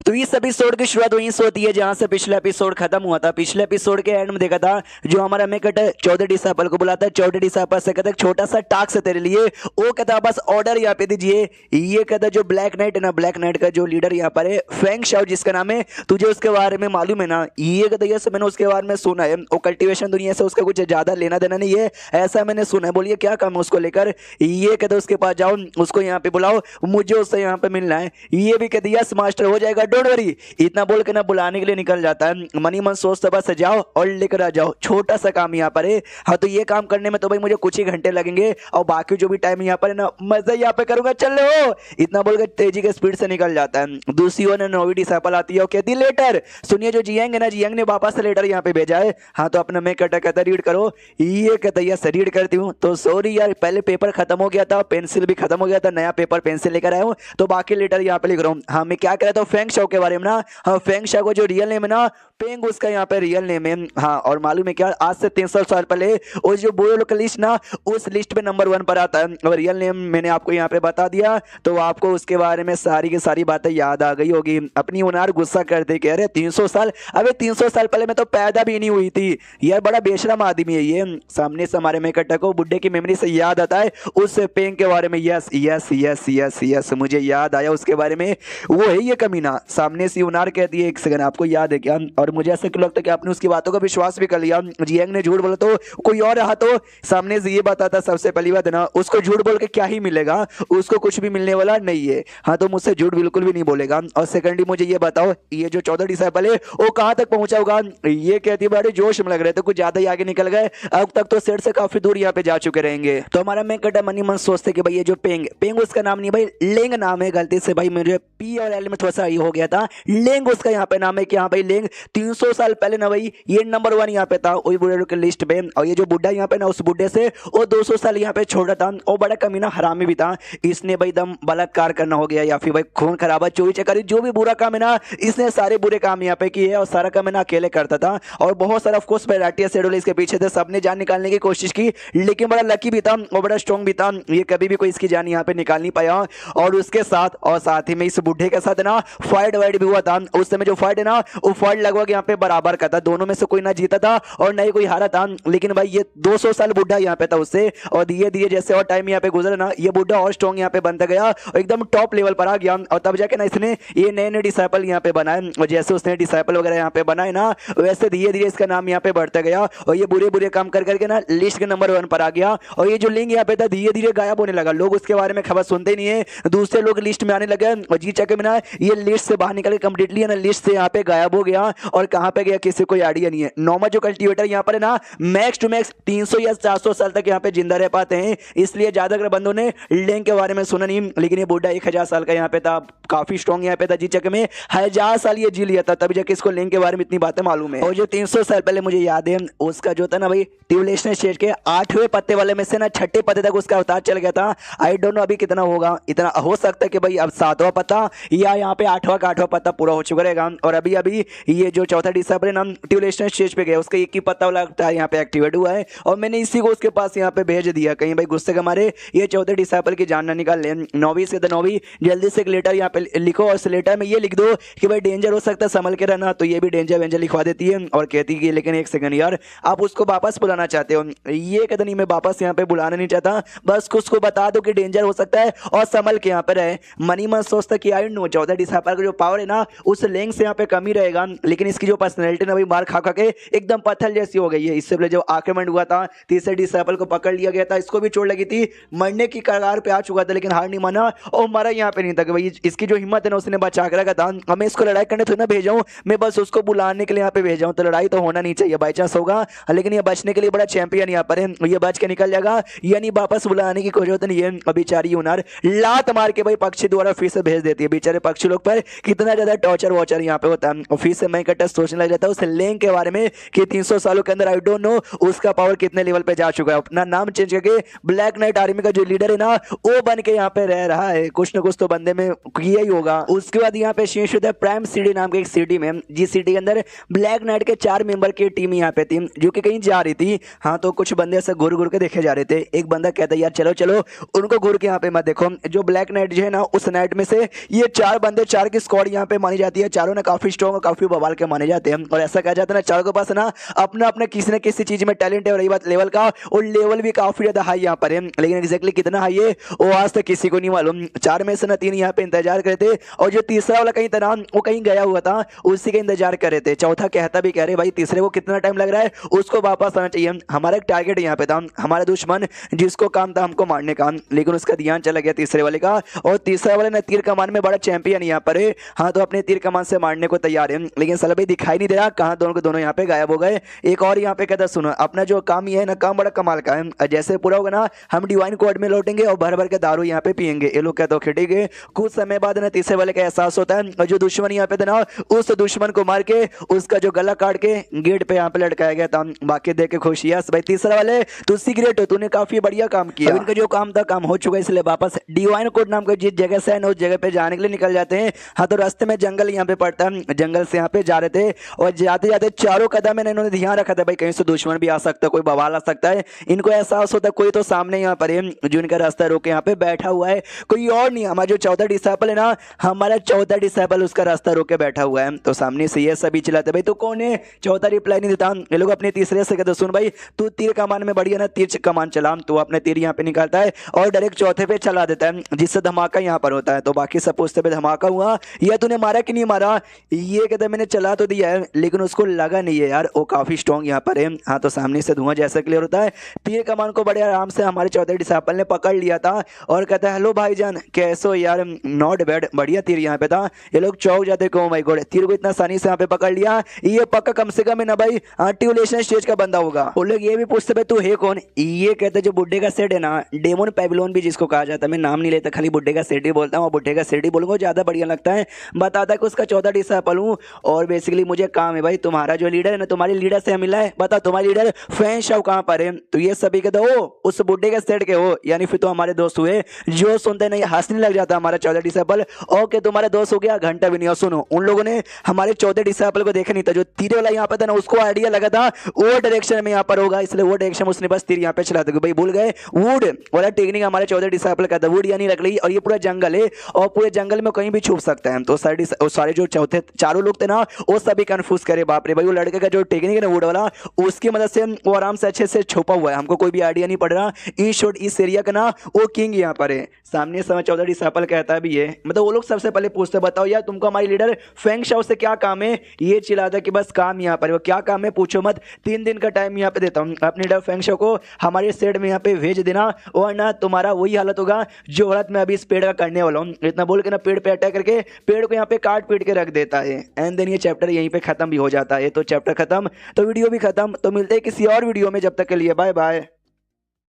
तो इस एपिसोड की शुरुआत वहीं से होती है जहां से पिछला एपिसोड खत्म हुआ था। पिछले एपिसोड के एंड में देखा था जो हमारा मैं कहता है चौथे डिसाइपल को बुलाता है, चौथे डिसाइपल से कहता है छोटा सा टास्क है तेरे लिए। वो कहता है बस ऑर्डर यहाँ पे दीजिए। ये कहता है जो ब्लैक नाइट है ना, ब्लैक नाइट का जो लीडर यहाँ पर है फैंग शाओ जिसका नाम है, तुझे उसके बारे में मालूम है ना। ये कहता है मैंने उसके बारे में सुना है, वो कल्टिवेशन दुनिया से उसका कुछ ज्यादा लेना देना नहीं है, ऐसा मैंने सुना है। बोलिए क्या काम है उसको लेकर। ये कहता है उसके पास जाओ, उसको यहाँ पे बुलाओ, मुझे उससे यहाँ पे मिलना है। ये भी कहती है यस मास्टर हो जाएगा डोंट वरी। इतना बोल के ना बुलाने के लिए निकल जाता है। मनी मन सोचता बस जाओ और लेकर आ जाओ, छोटा सा काम यहाँ पर है। हाँ तो ये काम करने में तो भाई मुझे कुछ ही घंटे लगेंगे और बाकी जो भी टाइम यहाँ पर है ना मजा यहाँ पे करूंगा, चल लो। इतना बोल के तेजी के स्पीड से निकल जाता है। दूसरी ओर नौवीं डिसाइपल आती है और कहती लेटर सुनिए, जो जियांग है ना, जियांग ने वापस से लेटर यहाँ पे भेजा है। हाँ तो अपना मैं कहता रीड करो। ये कहता यस रीड करती हूँ। तो सॉरी यार पहले पेपर खत्म हो गया था, पेंसिल भी खत्म हो गया था, नया पेपर पेंसिल लेकर आया हूँ तो बाकी लेटर यहाँ पे लिख रहा हूँ। हाँ मैं क्या कह रहा था फैंग शाओ के बारे में ना। हाँ फैंग शाओ को जो रियल नेम है ना पेंग, उसका यहाँ पे रियल नेम है। हाँ और मालूम है क्या, आज से 300 साल पहले वो जो बुरे लोग का लिस्ट ना उस लिस्ट पे नंबर 1 पर आता है। और रियल नेम मैंने आपको यहाँ पे बता दिया तो आपको उसके बारे में सारी की सारी बातें याद आ गई होगी। अपनी उनार गुस्सा करते कह रहे 300 साल, अबे 300 साल पहले मैं तो पैदा भी नहीं हुई थी, यह बड़ा बेशरम आदमी है ये। सामने से हमारे में कट्टा को बुड्ढे की मेमोरी से याद आता है उस पेंग के बारे में। Yes yes yes yes yes मुझे याद आया उसके बारे में, वो है ये कमीना। सामने से उनार कहती है एक सेकंड आपको याद है क्या। और मुझे ऐसा क्यों लगता है कि आपने उसकी बातों का विश्वास भी कर लिया। जियांग ने झूठ बोला तो कोई और रहा तो सामने से ये बताता सबसे पहली बात है ना, उसको झूठ बोल के क्या ही मिलेगा, उसको कुछ भी मिलने वाला नहीं है। हाँ तो मुझसे झूठ बिल्कुल भी नहीं बोलेगा। और सेकंडली मुझे ये बताओ ये जो 14 डिसाइपल है वो कहां तक पहुंचा होगा। ये कहती है बड़े जोश में लग रहे थे, कुछ ज्यादा ही आगे निकल गए, अब तक तो सेट से काफी दूर यहाँ पे जा चुके रहेंगे। तो हमारा मैं कटा मनी मन सोचते कि भाई ये जो पेंग, पेंग उसका नाम नहीं भाई लेंग नाम है, गलती से भाई मुझे पी और एल में थोड़ा सा ये हो गया था, लेंग उसका यहाँ पे नाम है। कि हाँ भाई लेंग 300 साल पहले ना भाई ये नंबर 1 यहाँ पे था वही बुढ़े के लिस्ट पे। और ये जो बुढ़ा यहाँ पे ना उस बुढ़े से वो 200 साल यहाँ पे छोटा था और बड़ा कमीना हरामी भी था। इसने भाई दम बलात्कार करना हो गया या फिर भाई खून खराबा चोरी चकारी जो भी बुरा काम है ना इसने सारे बुरे काम यहाँ पे किए और सारा काम है ना अकेले करता था। और बहुत सारा ऑफकोर्स वैरायटी शेड्यूल इसके पीछे थे, सबने जान निकालने की कोशिश की लेकिन बड़ा लकी भी था और बड़ा स्ट्रॉन्ग भी था, ये कभी भी कोई इसकी जान यहाँ पे निकाल नहीं पाया। और उसके साथ ही में इस बुढ़े के साथ ना फाइट वाइट भी हुआ था। उस समय जो फाइट है ना वो फाइट लगभग यहाँ पे बराबर का था, दोनों में से कोई ना जीता था और ना ही कोई हारा था। लेकिन भाई ये 200 साल बुढ़ा यहाँ पे था उससे, और धीरे धीरे जैसे और टाइम यहाँ पे गुजरा ना ये बुढ़ा और स्ट्रॉन्ग यहाँ पे बनता गया और एकदम टॉप लेवल पर आ गया। और तब जाके ना इसने ये नए नए डिसाइपल यहाँ पे बनाए और जैसे उसने डिसाइपल वगैरह यहाँ पे बनाए ना वैसे धीरे धीरे इसका नाम यहाँ पे बढ़ता गया और ये बुरे बुरे काम कर करके ना लिस्ट के नंबर 1 पर आ गया। और ये जो लिंग यहाँ पे था धीरे धीरे गायब होने लगा, लोग उसके बारे में खबर सुनते नहीं है, दूसरे लोग लिस्ट में आने लगे और जी चक्कर में ना ये लिस्ट से बाहर निकल के कंप्लीटली ना लिस्ट से यहाँ पे गायब हो गया और कहाँ पे गया किसी को आइडिया नहीं है। नॉर्मल जो कल्टीवेटर यहाँ पर है ना मैक्स टू मैक्स 300 या 400 साल तक यहाँ पे जिंदा रह पाते हैं, इसलिए ज्यादातर बंदों ने लिंग के बारे में सुना नहीं। लेकिन ये बुढ़ा 1000 साल का यहाँ पे था, काफी स्ट्रॉन्ग यहाँ पे था, जी चक्कर में 1000 साल ये जी लिया था तभी जाके इसको लिंग के बारे में इतनी बातें मालूम है। और जो 300 साल पहले मुझे याद है उसका जो था ना भाई ट्यूबलेशन स्टेज के 8वें पत्ते वाले में से ना 6ठे पत्ते तक उसका अवतार चल गया था। आई डोंट नो अभी कितना होगा, इतना हो सकता है कि भाई अब 7वां पत्ता या यहाँ पे 8वां का 8वां पत्ता पूरा हो चुका रहेगा। और अभी अभी ये जो चौथा डिसेबल है ना ट्यूलेशन स्टेज पे गया, उसका एक ही पत्ता वाला टायर यहाँ पे एक्टिवेट हुआ है और मैंने इसी को उसके पास यहाँ पे भेज दिया। कहीं भाई गुस्से के मारे ये चौथे डिसेबल की जान ना निकाल ले। नौवीं से नौवीं जल्दी से एक लेटर यहाँ पे लिखो और उस लेटर में ये लिख दो कि भाई डेंजर हो सकता है, संभल के रहना। तो ये भी डेंजर वेंजर लिखवा देती है और कहती है कि लेकिन एक सेकंड यार, आप उसको वापस बुलाना चाहते हो? ये कहता नहीं, मैं वापस यहाँ पे बुलाना नहीं चाहता, बस उसको बता दो कि डेंजर हो सकता है और संभल के यहाँ पे रहे। मनी मन सोचता कि आई नो चौथा डिसेबल का जो पावर है ना उस लेंथ से यहाँ पे कमी रहेगा, लेकिन इसकी जो पर्सनैलिटी ना भाई मार खा खा के एकदम पत्थर जैसी हो गई है। इससे पहले जो आक्रमण हुआ था तीसरे डिसेबल को पकड़ लिया गया था, इसको भी चोट लगी थी, मरने की कगार पे आ चुका था, लेकिन हार नहीं माना और मरा यहाँ पे नहीं था कि भाई इसकी जो हिम्मत है ना उसने बचा के रखा था। हमें इसको लड़ाई करने थोड़ी ना भेजा हूँ, मैं बस उसको बुलाने के लिए यहाँ पे भेजा हूँ। तो लड़ाई तो होना नहीं चाहिए, बाई चांस होगा, लेकिन ये बचने के लिए बड़ा चैंपियन यहाँ पर है, ये बच के निकल जाएगा, यानी वापस बुलाने की कोई जरूरत नहीं है। बेचारी हुनर लात मार के भाई पक्षी द्वारा फिर से भेज देती है। बेचारे पक्षी लोग पर कितना ज्यादा टॉर्चर वॉचर यहाँ पे होता है। और फिर से मैं इकट्ठा सोचने लग जाता हूँ उस लेंग के बारे में कि 300 सालों के अंदर आई डोंट नो उसका पावर कितने लेवल पे जा चुका है। अपना नाम चेंज करके ब्लैक नाइट आर्मी का जो लीडर है ना वो बन के यहाँ पे रह रहा है। कुछ ना कुछ तो बंदे में किया ही होगा। उसके बाद यहाँ पे शेष होता है प्राइम सिटी नाम के एक सिटी में, जिस सिटी के अंदर ब्लैक नाइट के 4 मेंबर की टीम यहाँ पे थी जो कि कहीं जा रही थी। हाँ, तो कुछ बंदे ऐसे घूर घूर के देखे जा रहे थे। एक बंदा कहता है यार चलो चलो उनको घूर के यहाँ पे मत देखो। जो ब्लैक नाइट जो है ना उस नाइट में से ये 4 बंदे, 4 की स्क्वाड यहाँ पे मानी जाती है। चारों ने काफी स्ट्रॉन्ग और काफी बवाल के माने जाते हैं और ऐसा कहा जाता है ना चारों के पास ना अपना अपना किसी न किसी चीज में टैलेंट है। और रही बात लेवल का, और लेवल भी काफी ज्यादा हाई यहाँ पर है, लेकिन एग्जैक्टली कितना हाई है वो आज तक किसी को नहीं मालूम। 4 में से ना 3 यहाँ पे इंतजार कर रहे थे और जो तीसरा वाला कहीं था वो कहीं गया हुआ था, उसी का इंतजार कर रहे थे। चौथा कहता भी कह रहे भाई तीसरे को कितना टाइम लग रहा है, उसको वापस आना चाहिए। हमारा एक टारगेट यहाँ पे था, हमारा दुश्मन जिसको काम था हमको मारने का, लेकिन उसका ध्यान चला गया तीसरे वाले का। और तीसरा वाले ना तीर कमान में बड़ा चैंपियन यहाँ पर है। हाँ, तो अपने तीर कमान से मारने को तैयार है, लेकिन साला भाई दिखाई नहीं दे रहा कहाँ दोनों के दोनों यहाँ पे गायब हो गए। एक और यहाँ पे कहता सुनो अपना जो काम ये है ना काम बड़ा कमाल का है, जैसे पूरा होगा ना हम डिवाइन कोड में लौटेंगे और भर भर के दारू यहाँ पे पियेंगे। ये लोग कहते हो खिटेंगे। कुछ समय बाद ना तीसरे वाले का एहसास होता है और जो दुश्मन यहाँ पे था ना उस दुश्मन को मार के उसका जो गला काट के गेट पे यहाँ पे लटकाया गया था। बाकी देख के खुशी है भाई तीसरा वाले तू सीक्रेट हो, तूने काफी बढ़िया काम किया। इनका जो काम था काम हो चुका है, इसलिए वापस डिवाइन कोड नाम का जिस जगह से है ना उस जगह पे जाने के लिए निकल जाते हैं। हाँ, तो रास्ते में जंगल यहाँ पे पड़ता है, जंगल से यहाँ पे जा रहे थे और जाते जाते चारों कदम में इन्होंने ध्यान रखा था भाई कहीं से दुश्मन भी आ सकता है, कोई बवाल आ सकता है। इनको एहसास होता है कोई तो सामने यहाँ पर है जो इनका रास्ता रोके यहाँ पे बैठा हुआ है, कोई और नहीं हमारा जो चौथा डिसेबल है ना, हमारा चौथा डिसेबल उसका रास्ता रोके बैठा हुआ है। तो सामने से ये सभी चिल्लाते भाई तो कौन है? चौथा रिप्लाई नहीं देता। ये लोग अपने तीसरे से कहते सुन भाई तू तीर कमान में बढ़िया ना तीर कमान चला, तो अपने तीर यहाँ पे निकालता है और डायरेक्ट चौथे पे चला देता है, जिससे धमाका यहाँ पर होता है। तो बाकी सब पूछते पे धमाका हुआ या तूने मारा कि नहीं मारा? ये कहता मैंने चला तो दिया है लेकिन उसको लगा नहीं है यार, वो काफी स्ट्रॉन्ग यहाँ पर है। हाँ, तो सामने से धुआं जैसा क्लियर होता है। तीर कमान को बड़े आराम से हमारे चौथे डिसेबल ने पकड़ लिया था और कहता है हेलो भाईजान कैसे हो यार, नॉट बैड, बढ़िया तीर यहाँ पे था। ये लोग चौक जाते को माय गॉड, तीर को इतना आसानी से यहाँ पे पकड़ लिया, ये पक्का कम से कम है ना भाई ट्यूलेशन स्टेज का बंदा होगा। वो लोग ये भी पूछते भाई तू है कौन? ये कहते जो बुड्ढे का सेट है ना, डेमोन पैबिलोन भी जिसको कहा जाता है, मैं नाम नहीं लेता खाली बुड्ढे का सेट ही बोलता हूँ, और बुड्ढे का सेट ही बोलूंगा ज्यादा बढ़िया लगता है। बताता कि उसका चौथा डिसेबल हूँ और बेसिकली मुझे काम है भाई तुम्हारा जो लीडर है ना, तुम्हारे लीडर से मिला है, बता तुम्हारे लीडर फैन शाह कहाँ पर है? तो ये सभी कहते हो उस बुड्ढे के सेट के हो, यानी फिर तो हमारे दोस्त हुए। जो सुनते नहीं हंसने लग जाता हमारा चौथा डिसेबल। ओके तुम्हारे दोस्त हो गया, घंटा भी नहीं। और सुनो उन लोगों ने हमारे चौथे डिसेबल को देखा नहीं था, जो तीर वाला यहाँ पे था ना उसको आइडिया लगा था वो डायरेक्शन में यहाँ पर होगा, इसलिए वो डायरेक्शन उसने बस तीर यहाँ पे चला था। भाई भूल गए वुड वाला टेक्निक हमारे चौथे डिसेबल का था, वुड यानी लकड़ी, और ये पूरा जंगल है और पूरे जंगल में कहीं भी छुप सकता है। तो सारे जो चौथे चारों लोग थे ना वो सभी कंफ्यूज करे, बाप रे भाई वो लड़के का जो टेक्निक है ना वुड वाला, उसकी मदद से वो आराम से अच्छे से छुपा हुआ है, हमको कोई भी आइडिया नहीं पड़ रहा। इन शॉर्ट इस एरिया का ना वो किंग यहाँ पर है। सामने समय चौथा डिसेबल कहता भी है, मतलब वो लोग सबसे पहले पूछते बताओ यार तुमको हमारी लीडर फेंग शाओ से क्या काम है? ये चिल्लाता कि बस काम यहाँ पर, वो क्या काम है पूछो मत, 3 दिन का टाइम यहाँ पे देता हूँ, अपने लीडर फेंग शाओ को हमारे सेट में यहाँ पे भेज देना वरना तुम्हारा वही हालत होगा जो हालत मैं अभी इस पेड़ का करने वाला हूँ। इतना बोल के ना पेड़ पे अटैक करके पेड़ को यहाँ पे काट पीट के रख देता है। एंड देन ये चैप्टर यहीं पे खत्म भी हो जाता है। तो चैप्टर खत्म तो वीडियो भी खत्म। तो मिलते हैं किसी और वीडियो में, जब तक के लिए बाय बाय।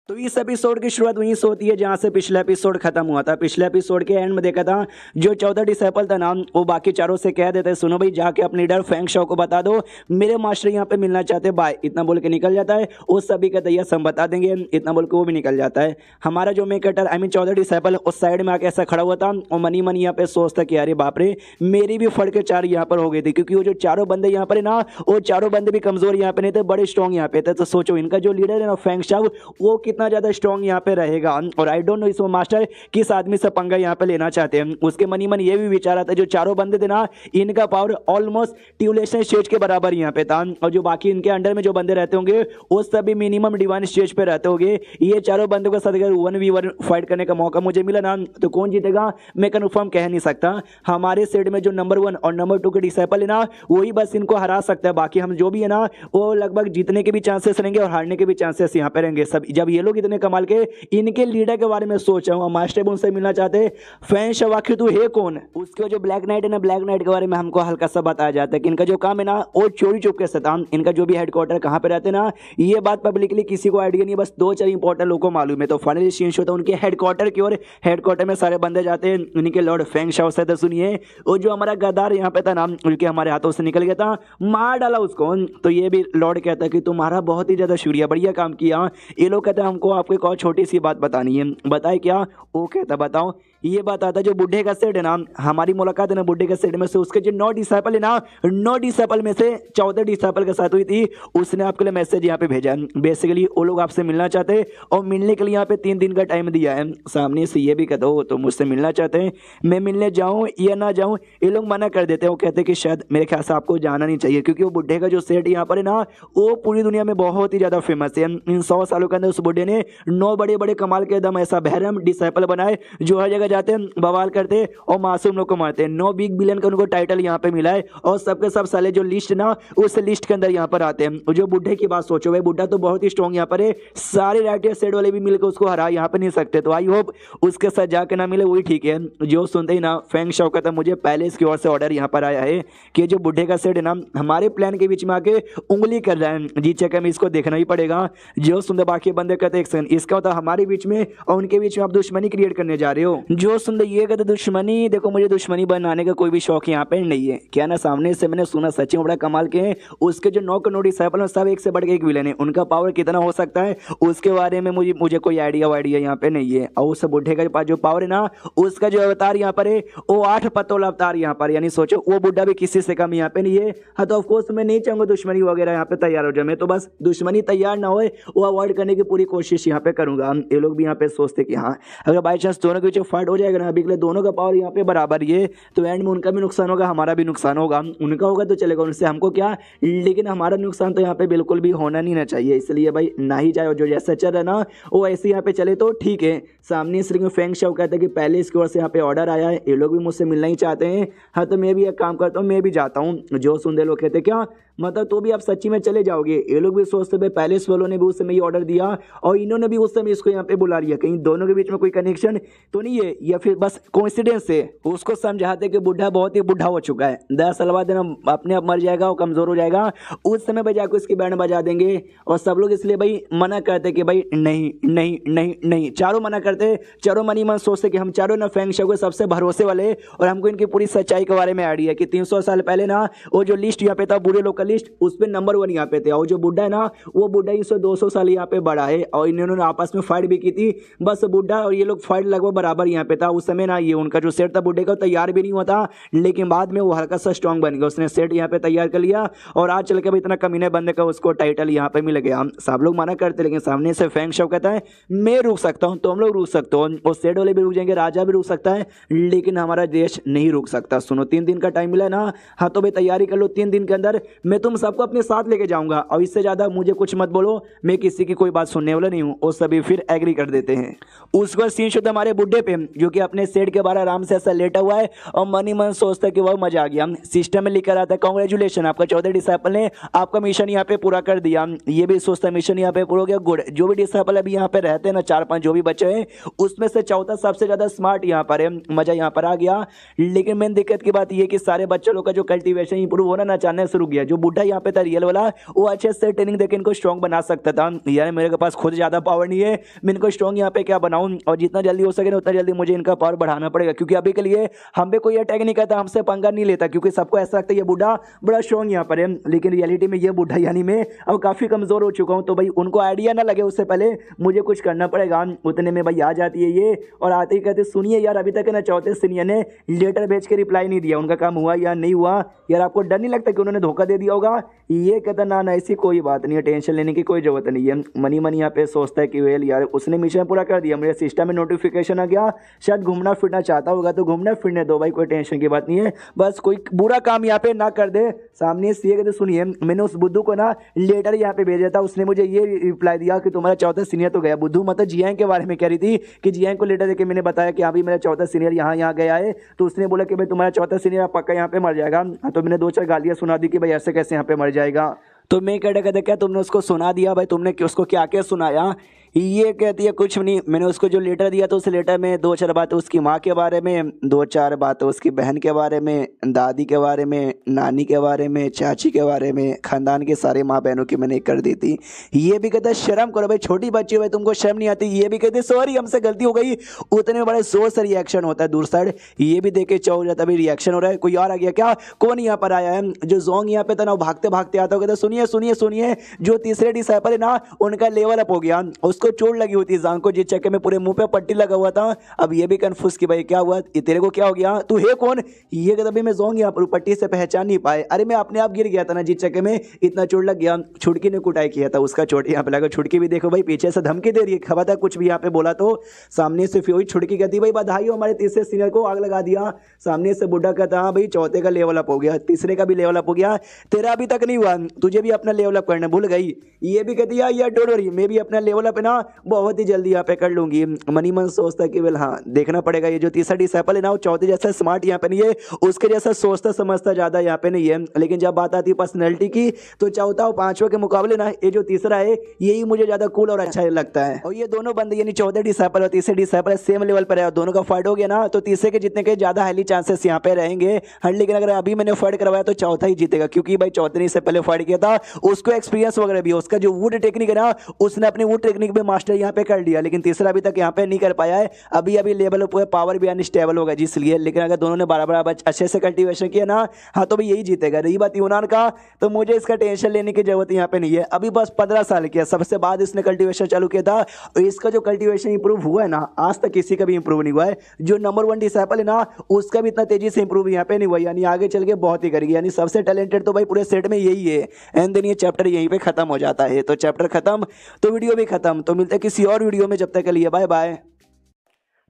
तो इस एपिसोड की शुरुआत वहीं से होती है जहां से पिछला एपिसोड खत्म हुआ था। पिछले एपिसोड के एंड में देखा था जो 14 डिसेबल था ना, वो बाकी चारों से कह देते सुनो भाई जाके अपने लीडर फेंग शाओ को बता दो मेरे मास्टर यहाँ पे मिलना चाहते बाय, इतना बोल के निकल जाता है। वो सभी का तैयार हम बता देंगे, इतना बोल के वो भी निकल जाता है। हमारा जो main character I mean 14 disable उस साइड में आके ऐसा खड़ा हुआ था और मनी मनी यहाँ पे सोचता कि अरे बाप रे मेरी भी फड़ के चार यहाँ पर हो गई थी, क्योंकि वो जो चारों बंदे यहाँ पर है ना वो चारों बंदे भी कमजोर यहाँ पे नहीं थे, बड़े स्ट्रॉन्ग यहाँ पे थे। तो सोचो इनका जो लीडर है ना फेंग शाओ वो कितना ज्यादा स्ट्रॉन्ग यहाँ पे रहेगा। और आई डोंट नो इस मास्टर किस आदमी से पंगा यहाँ पे लेना चाहते हैं। उसके मनी मन ये भी विचार आता है जो चारों बंदे थे ना इनका पावर ऑलमोस्ट ट्यूलेशन स्टेज के बराबर यहाँ पे था, और जो बाकी इनके अंडर में जो बंदे रहते होंगे वो सभी मिनिमम डिवाइन स्टेज पे रहते होंगे। ये चारों बंदों के साथ अगर 1v1 फाइट करने का मौका मुझे मिला ना तो कौन जीतेगा मैं कन्फर्म कह नहीं सकता। हमारे सेट में जो नंबर 1 और नंबर 2 के डिसेबल है ना वही बस इनको हरा सकता है, बाकी हम जो भी है ना वो लगभग जीतने के भी चांसेस रहेंगे और हारने के भी चांसेस यहाँ पे रहेंगे सब। जब ये लोग इतने कमाल के इनके लीडर के बारे में सोच रहा हूँ, मास्टर भी उनसे मिलना चाहते फैन शाओ आखिर तू है कौन। उसके जो ब्लैक नाइट है ना ब्लैक नाइट के बारे में हमको हल्का सा बताया जाता है कि इनका जो काम है ना वो चोरी चुपके से था। इनका जो भी हेडक्वार्टर कहाँ पे रहते ना ये बात पब्लिकली किसी को आइडिया नहीं, बस 2-4 इंपॉर्टेंट लोगों को मालूम है। तो फाइनली सीन होता है उनके हेडक्वार्टर की ओर, हेडक्वार्टर में सारे बंदे जाते हैं उनके लॉर्ड फेंग शाओ से। तो सुनिए वो जो हमारा गद्दार यहाँ पे था ना उनके हमारे हाथों से निकल गया था, मार डाला उसको। तो ये भी लॉर्ड कहता है कि तुम्हारा बहुत ही ज्यादा शुक्रिया, बढ़िया काम किया। ये लोग कहते हैं हमको आपको एक और छोटी सी बात बतानी है। बताए क्या? वो कहता बताओ। ये बात आता जो बुढ़े का सेट है ना, हमारी मुलाकात है ना बुढ़े के सेट में से उसके जो 9 डिसेबल है ना 9 डिसेबल में से 14 डिसेबल के साथ हुई थी, उसने आपके लिए मैसेज यहाँ पे भेजा। बेसिकली वो लोग आपसे मिलना चाहते हैं और मिलने के लिए यहाँ पे 3 दिन का टाइम दिया है। सामने से ये भी कहते हो तो मुझसे मिलना चाहते हैं, मैं मिलने जाऊँ या ना जाऊँ, ये लोग मना कर देते हैं। वो कहते हैं कि शायद मेरे ख्याल से आपको जाना नहीं चाहिए, क्योंकि वो बुढ़े का जो सेट यहाँ पर है ना वो पूरी दुनिया में बहुत ही ज़्यादा फेमस है। इन 100 सालों के अंदर उस बुढ़े ने 9 बड़े बड़े कमाल के दम ऐसा बहरम डिसेबल बनाए जो हर जगह जाते हैं बवाल करते और मासूम लोग को मारते हैं। 9 बिग बिलियन का उनको टाइटल यहाँ पे मिला है और सबके सब साले जो लिस्ट ना उस लिस्ट के अंदर यहाँ पर आते हैं। जो बुढ़े की बात सोचो भाई, बुढ़ा तो बहुत ही स्ट्रॉन्ग यहाँ पर है, सारे राइटर सेट वाले भी मिलकर उसको हरा यहाँ पे नहीं सकते। तो आई होप उसके साथ जाके ना मिले वही ठीक है। जो सुनते ही ना फेंग शाओ कहता मुझे पहले इसकी ओर से ऑर्डर यहाँ पर आया है कि जो बुढ़े का सेट है ना हमारे प्लान के बीच में आके उंगली कर रहा है, जी चेक हमें इसको देखना ही पड़ेगा। जो सुनते बाकी बंदे कहते एक सेकंड इसका होता हमारे बीच में और उनके बीच में आप दुश्मनी क्रिएट करने जा रहे हो। जो सुनते ये कहते दुश्मनी, देखो मुझे दुश्मनी बनाने का कोई भी शौक यहाँ पे नहीं है। क्या ना सामने से मैंने सुना सचिन बड़ा कमाल के हैं, उसके जो 9 करोड़ डिसेबल हैं सब एक से बढ़ के एक विलन है। उनका पावर कितना हो सकता है उसके बारे में मुझे कोई आइडिया वाइडिया यहाँ पे नहीं है। और उस बुढ़े का पास जो पावर है ना उसका जो अवतार यहाँ पर है वो 8 पतोला अवतार यहाँ पर, यानी सोचो वो बुढ़ा भी किसी से कम यहाँ पे नहीं है। हाँ तो ऑफकोर्स मैं नहीं चाहूंगा दुश्मनी वगैरह यहाँ पे तैयार हो जाए, मैं तो बस दुश्मनी तैयार ना हो वो अवॉइड करने की पूरी कोशिश यहाँ पे करूंगा। ये लोग भी यहाँ पे सोचते कि हाँ अगर बाई चांस दोनों के बीच फाइट हो जाएगा ना अभी के लिए दोनों का पावर यहाँ पे बराबर ही है तो एंड में उनका भी नुकसान होगा हमारा भी नुकसान होगा। उनका होगा तो चलेगा उनसे हमको क्या, लेकिन हमारा नुकसान तो यहाँ पे बिल्कुल भी होना नहीं ना चाहिए। इसलिए भाई ना ही जाए, जो जैसा चल रहा है ना वो ऐसे यहाँ पे चले तो ठीक है। सामने से फेंग शाओ कहता है कि पहले इसकी ओर से यहाँ पे ऑर्डर आया है, ये लोग भी मुझसे मिलना ही चाहते हैं। हाँ तो मैं भी एक काम करता हूँ, मैं भी जाता हूँ। जो सुनते लोग कहते क्या मतलब तो भी आप सच्ची में चले जाओगे। ये लोग भी सोचते भाई पैलेस वालों ने भी उस समय ये ऑर्डर दिया और इन्होंने भी उस समय इसको यहाँ पे बुला लिया, कहीं दोनों के बीच में कोई कनेक्शन तो नहीं है या फिर बस कोइंसिडेंस है। उसको समझाते कि बुढ़ा बहुत ही बुढ़ा हो चुका है, 10 साल बाद अपने आप मर जाएगा, वो कमजोर हो जाएगा, उस समय भाई जाकर उसकी बैंड बजा देंगे। और सब लोग इसलिए भाई मना करते कि भाई नहीं नहीं नहीं नहीं, चारों मना करते, चारों मनी मन सोचते कि हम चारों ना फेंग शाओ के सबसे भरोसे वाले और हमको इनकी पूरी सच्चाई के बारे में आइडिया कि 300 साल पहले ना वो जो लिस्ट यहाँ पे था बुरे लोग लिस्ट उस पे नंबर 1 यहाँ पे थे और जो बुढ़ा है ना वो बुढ़ा 100-200 साल यहाँ पे बड़ा है और इन्होंने आपस में फाइट भी की थी। बस बुढ़ा और ये लोग फाइट लगभग बराबर यहाँ पे था उस समय ना। ये उनका जो सेट था बुढ़े का तैयार भी नहीं हुआ था, लेकिन बाद में वो हल्का सा स्ट्रॉन्ग बन गया, उसने सेट यहाँ पे तैयार कर लिया और आज चल के भी इतना कमीने बंदे का उसको टाइटल यहाँ पे मिल गया। सब लोग मना करते लेकिन सामने से फेंग शाओ कहता है मैं रुक सकता हूँ, तुम लोग रुक सकते हो, और सेट वाले भी रुक जाएंगे, राजा भी रुक सकता है, लेकिन हमारा देश नहीं रुक सकता। सुनो 3 दिन का टाइम मिला ना, हाँ तो भाई तैयारी कर लो, 3 दिन के अंदर मैं तुम सबको अपने साथ लेके जाऊंगा और इससे ज्यादा मुझे कुछ मत बोलो, मैं किसी की कोई बात सुनने वाला नहीं हूँ। और सभी फिर एग्री कर देते हैं। उसके बाद सीन शुद्ध हमारे बुढ़े पे जो कि अपने सेट के बाहर आराम से ऐसा लेटा हुआ है और मन ही मन सोचता है कि वह मजा आ गया। सिस्टम में लिखा रहता है कांग्रेचुलेशन आपका 14 डिसेबल ने आपका मिशन यहाँ पे पूरा कर दिया। ये भी सोचता मिशन यहाँ पे पूरा हो गया, गुड। जो भी डिसेबल अभी यहाँ पे रहते हैं ना 4-5 जो भी बच्चे हैं उसमें से चौथा सबसे ज्यादा स्मार्ट यहाँ पर है, मजा यहाँ पर आ गया। लेकिन मेन दिक्कत की बात यह कि सारे बच्चों लोग का जो कल्टिवेशन इंप्रूव होना ना चाहने से रुक गया। जो बुढ़ा यहाँ पे था रियल वाला, वो अच्छे से ट्रेनिंग देकर इनको स्ट्रॉन्ग बना सकता था। यार मेरे के पास खुद ज़्यादा पावर नहीं है, मैं इनको स्ट्रॉन्ग यहाँ पे क्या बनाऊँ, और जितना जल्दी हो सके ना उतना जल्दी मुझे इनका पावर बढ़ाना पड़ेगा, क्योंकि अभी के लिए हम पे कोई अटैक नहीं करता, हमसे पंगा नहीं लेता, क्योंकि सबको ऐसा लगता है ये बूढ़ा बड़ा स्ट्रॉन्ग यहाँ पर है, लेकिन रियलिटी में ये बूढ़ा यानी मैं अब काफ़ी कमज़ोर हो चुका हूँ। तो भाई उनको आइडिया ना लगे उससे पहले मुझे कुछ करना पड़ेगा। उतने में भाई आ जाती है ये, और आते ही कहते सुनिए यार अभी तक है ना चौथे सीनियर ने लेटर भेज के रिप्लाई नहीं दिया, उनका काम हुआ या नहीं हुआ, यार आपको डर नहीं लगता कि उन्होंने धोखा दे दिया होगा। ये कहता ना ना ऐसी कोई बात नहीं है, टेंशन लेने की कोई जरूरत नहीं है। मनी मनी यहाँ पे सोचता है कि वेल यार उसने मिशन पूरा कर दिया, मेरे सिस्टम में नोटिफिकेशन आ गया, शायद घूमना फिरना चाहता होगा तो घूमना फिरने दो भाई, कोई टेंशन की बात नहीं है, बस कोई बुरा काम यहाँ पे ना कर दे। सामने से कहते सुनिए मैंने उस बुद्धू को ना लेटर यहाँ पे भेजा था, उसने मुझे ये रिप्लाई दिया कि तुम्हारा चौथा सीनियर तो गया। बुद्धू मतलब जियांग के बारे में कह रही थी कि जियांग को लेटर देके मैंने बताया कि अभी मेरा चौथा सीनियर यहाँ गया है, तो उसने बोला कि भाई तुम्हारा चौथा सीनियर पक्का यहाँ पे मर जाएगा। तो मैंने 2-4 गालियाँ सुना दी कि भाई ऐसे कैसे यहाँ पे मर जाएगा। तो मैं कहते क्या तुमने उसको सुना दिया भाई, तुमने उसको क्या क्या सुनाया। ये कहती है कुछ नहीं, मैंने उसको जो लेटर दिया तो उस लेटर में 2-4 बातें उसकी माँ के बारे में, 2-4 बातें उसकी बहन के बारे में, दादी के बारे में, नानी के बारे में, चाची के बारे में, खानदान के सारे माँ बहनों की मैंने कर दी थी। ये भी कहता है शर्म करो भाई, छोटी बच्ची हो भाई, तुमको शर्म नहीं आती। ये भी कहते सॉरी हमसे गलती हो गई। उतने बड़े जोर से रिएक्शन होता है दूर साइड, ये भी देख के चौक जाता है भाई रिएक्शन हो रहा है, कोई और आ गया क्या, कौन यहाँ पर आया है। जो जोंग यहाँ पे था ना वो भागते भागते आता है, सुनिए सुनिए सुनिए, जो तीसरे डिसाइपल है ना उनका लेवल अप हो गया, उसको चोट लगी होती जांग को, जिस चक्कर में पूरे मुंह पे पट्टी लगा हुआ था। अब ये भी कंफ्यूज कि भाई क्या हुआ, तेरे को क्या हो गया, तू है कौन। ये कहता भाई मैं जोंग यहाँ पर पट्टी से पहचान नहीं पाए, अरे मैं अपने आप गिर गया था ना जिस चक्कर में इतना चोट लग गया। छुटकी ने कुटाई किया था, उसका चोट यहाँ पे लगा। छुटकी भी देखो भाई पीछे से धमकी दे रही है, खबर था कुछ भी यहाँ पे बोला तो सामने से फिर छुटकी कहती भाई बधाई हो हमारे तीसरे सीनियर को आग लगा दिया। सामने से बुढ़ा कहता हाँ भाई चौथे का लेवल अप हो गया, तीसरे का भी लेवल अप हो गया, तेरा अभी तक नहीं हुआ, तुझे भी अपना लेवल अप करना भूल गई। ये भी कहती है यार डोंट वरी, मैं भी अपना लेवल अप ना बहुत ही जल्दी यहाँ पे कर लूंगी। मनी मन सोचता है कि वेल हाँ देखना पड़ेगा, ये जो तीसरा डिसाइपल है ना वो चौथे जैसा स्मार्ट यहाँ पे नहीं है, उसके जैसा सोचता समझता ज्यादा यहाँ पे नहीं है। लेकिन जब बात आती है पर्सनैलिटी की तो चौथा और पांचवा के मुकाबले ना ये जो तीसरा है यही मुझे ज्यादा कूल और अच्छा लगता है। और ये दोनों बंदे यानी चौथे डिसाइपल और तीसरे डिसाइपल सेम लेवल पर है, दोनों का फाइट हो गया ना तो तीसरे के जीतने के ज्यादा हाईली चांसेस यहाँ पे रहेंगे। हाँ लेकिन अगर अभी मैंने फाइट करवाया तो चौथा ही जीतेगा, क्योंकि भाई चौथे से पहले फाइट किया था, उसको एक्सपीरियंस वगैरह भी, उसका जो वुड टेक्निक है ना उसने अपनी वुड टेक्निक में मास्टर यहाँ पे कर लिया, लेकिन तीसरा अभी तक यहाँ पे नहीं कर पाया है। अभी अभी लेवल अप पावर भी अनस्टेबल होगा जिसलिए, लेकिन अगर दोनों ने बराबर अच्छे से कल्टीवेशन किया ना हाँ तो भाई यही जीतेगा। रही बात यूनान का तो मुझे इसका टेंशन लेने की जरूरत यहाँ पे नहीं है, अभी बस 15 साल किया, सबसे बाद इसने कल्टीवेशन चालू किया था और इसका जो कल्टीवेशन इंप्रूव हुआ है ना आज तक किसी का भी इंप्रूव नहीं हुआ है। जो नंबर 1 डिसाइपल है ना उसका भी इतना तेजी से इंप्रूव यहाँ पे नहीं हुआ, यानी आगे चल के बहुत ही करेगी, यानी सबसे टैलेंटेड तो भाई पूरे सेट में यही है। एंड देन ये चैप्टर यहीं पे खत्म हो जाता है, तो चैप्टर खत्म तो वीडियो भी खत्म, तो मिलते हैं किसी और वीडियो में, जब तक के लिए बाय बाय।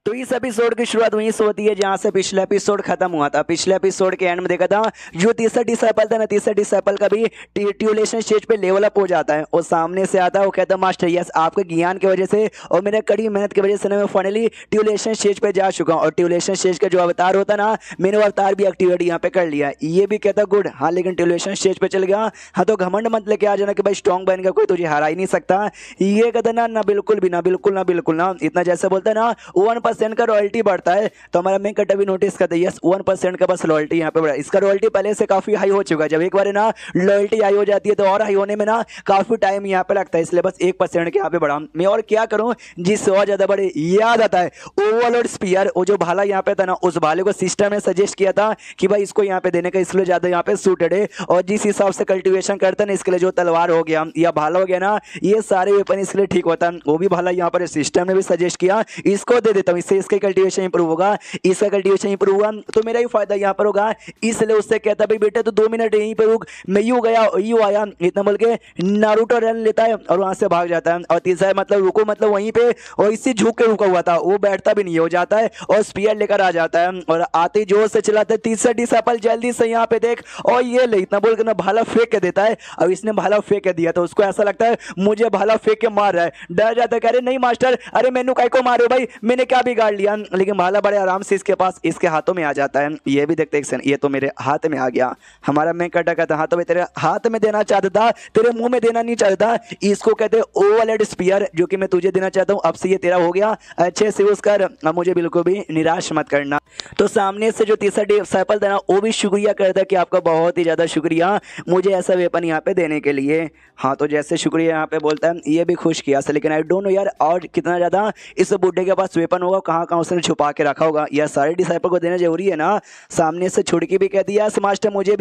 तो इस एपिसोड की शुरुआत वहीं से होती है जहां से पिछला एपिसोड खत्म हुआ था। पिछले एपिसोड के एंड में देखा था जो तीसरा डिसाइपल था ना, तीसरा डिसाइपल का भी ट्यूलेशन स्टेज पे लेवल अप हो जाता है और सामने से आता है, वो कहता है मास्टर यस आपके ज्ञान की वजह से और मेरे कड़ी मेहनत की वजह से ना मैं फाइनली ट्यूलेशन स्टेज पे जा चुका हूँ, और ट्यूलेशन स्टेज का जो अवतार होता ना मैंने वो अवतार भी एक्टिवेट यहाँ पे कर लिया। ये भी कहता गुड, हाँ लेकिन ट्यूलेशन स्टेज पे चल गया, हाँ तो घमंड मत लेके आ जाना कि भाई स्ट्रॉन्ग बन गया कोई तुझे हरा ही नहीं सकता। ये कहता ना बिल्कुल भी ना, बिल्कुल ना, बिल्कुल ना, इतना जैसे बोलता है ना 1% का रॉयल्टी बढ़ता है, तो हमारा मेन कट भी नोटिस करते हैं यस 1% का बस रॉयल्टी यहाँ पे बढ़ा। इसका रॉयल्टी पहले से काफी हाई हो चुका है, जब एक बार ना रॉयल्टी हाई हो जाती है तो और हाई होने में ना काफी टाइम यहाँ पे लगता है, इसलिए बस 1% के यहाँ पे बढ़ा। मैं और क्या करूं जिससे और ज्यादा बड़े, याद आता है ओवरलोड स्पीयर, वो जो भाला यहाँ पे था ना उस भाले को सिस्टम ने सजेस्ट किया था कि भाई इसको यहाँ पे देने का, इसलिए ज्यादा यहाँ पे सूटेड है। और जिस हिसाब से कल्टिवेशन करता है ना इसके लिए, जो तलवार हो गया या भाला हो गया ना, ये सारे वेपन इसके लिए ठीक होता है। वो भी भाला यहाँ पर सिस्टम ने भी सजेस्ट किया इसको दे देता हूँ, इससे इसका कल्टिवेशन इंप्रूव होगा, इसका कल्टिवेशन इंप्रूव हुआ तो मेरा ही फायदा यहाँ पर होगा। इसलिए उससे कहता भाई बेटे तो 2 मिनट यहीं पे रुक, मैं यूं गया यूं आया, इतना बोल के नारुतो रन लेता है और वहां से भाग जाता है। और तीसरा मतलब रुको मतलब वहीं पे, और इसी झुक के रुका हुआ था, वो बैठता भी नहीं हो जाता है और स्पीयर लेकर आ जाता है और आते जोर से चलाता है। तीसरा डिसाइपल जल्दी से यहाँ पे देख, और ये ले इतना बोल के ना भाला फेंक के देता है। अब इसने भाला फेंक के दिया तो उसको ऐसा लगता है मुझे भाला फेंक के मार रहा है, डर जाता है, कह रहे नहीं मास्टर, अरे मैनू काय को मारे भाई, मैंने क्या बिगाड़ लिया, लेकिन भाला बड़े आराम से इसके पास इसके हाथों में आ जाता है। ये भी देखते हैं, ये तो मेरे हाथ में आ गया। हमारा मैं कटा कहता हाँ तो मैं तेरे हाथ में देना चाहता था, तेरे मुंह में देना नहीं चाहता। इसको कहते हैं ओवलेड स्पीयर, जो कि मैं तुझे देना चाहता हूँ। अब से ये तेरा हो गया, अच्छे से यूज कर, अब मुझे बिल्कुल भी निराश मत करना। तो सामने से जो तीसरा डिसाइपल था ना, वो भी शुक्रिया करता है कि आपका बहुत ही ज़्यादा शुक्रिया मुझे ऐसा वेपन यहाँ पे देने के लिए। हाँ तो जैसे शुक्रिया यहाँ पे बोलता है, ये भी खुश किया से, लेकिन आई डोंट नो यार और कितना ज़्यादा इस बुड्ढे के पास वेपन होगा, कहाँ कहाँ उसने छुपा के रखा होगा। यह सारे डिसाइपल को देना जरूरी है ना। सामने से छुड़की भी कहती है यस मास्टर मुझे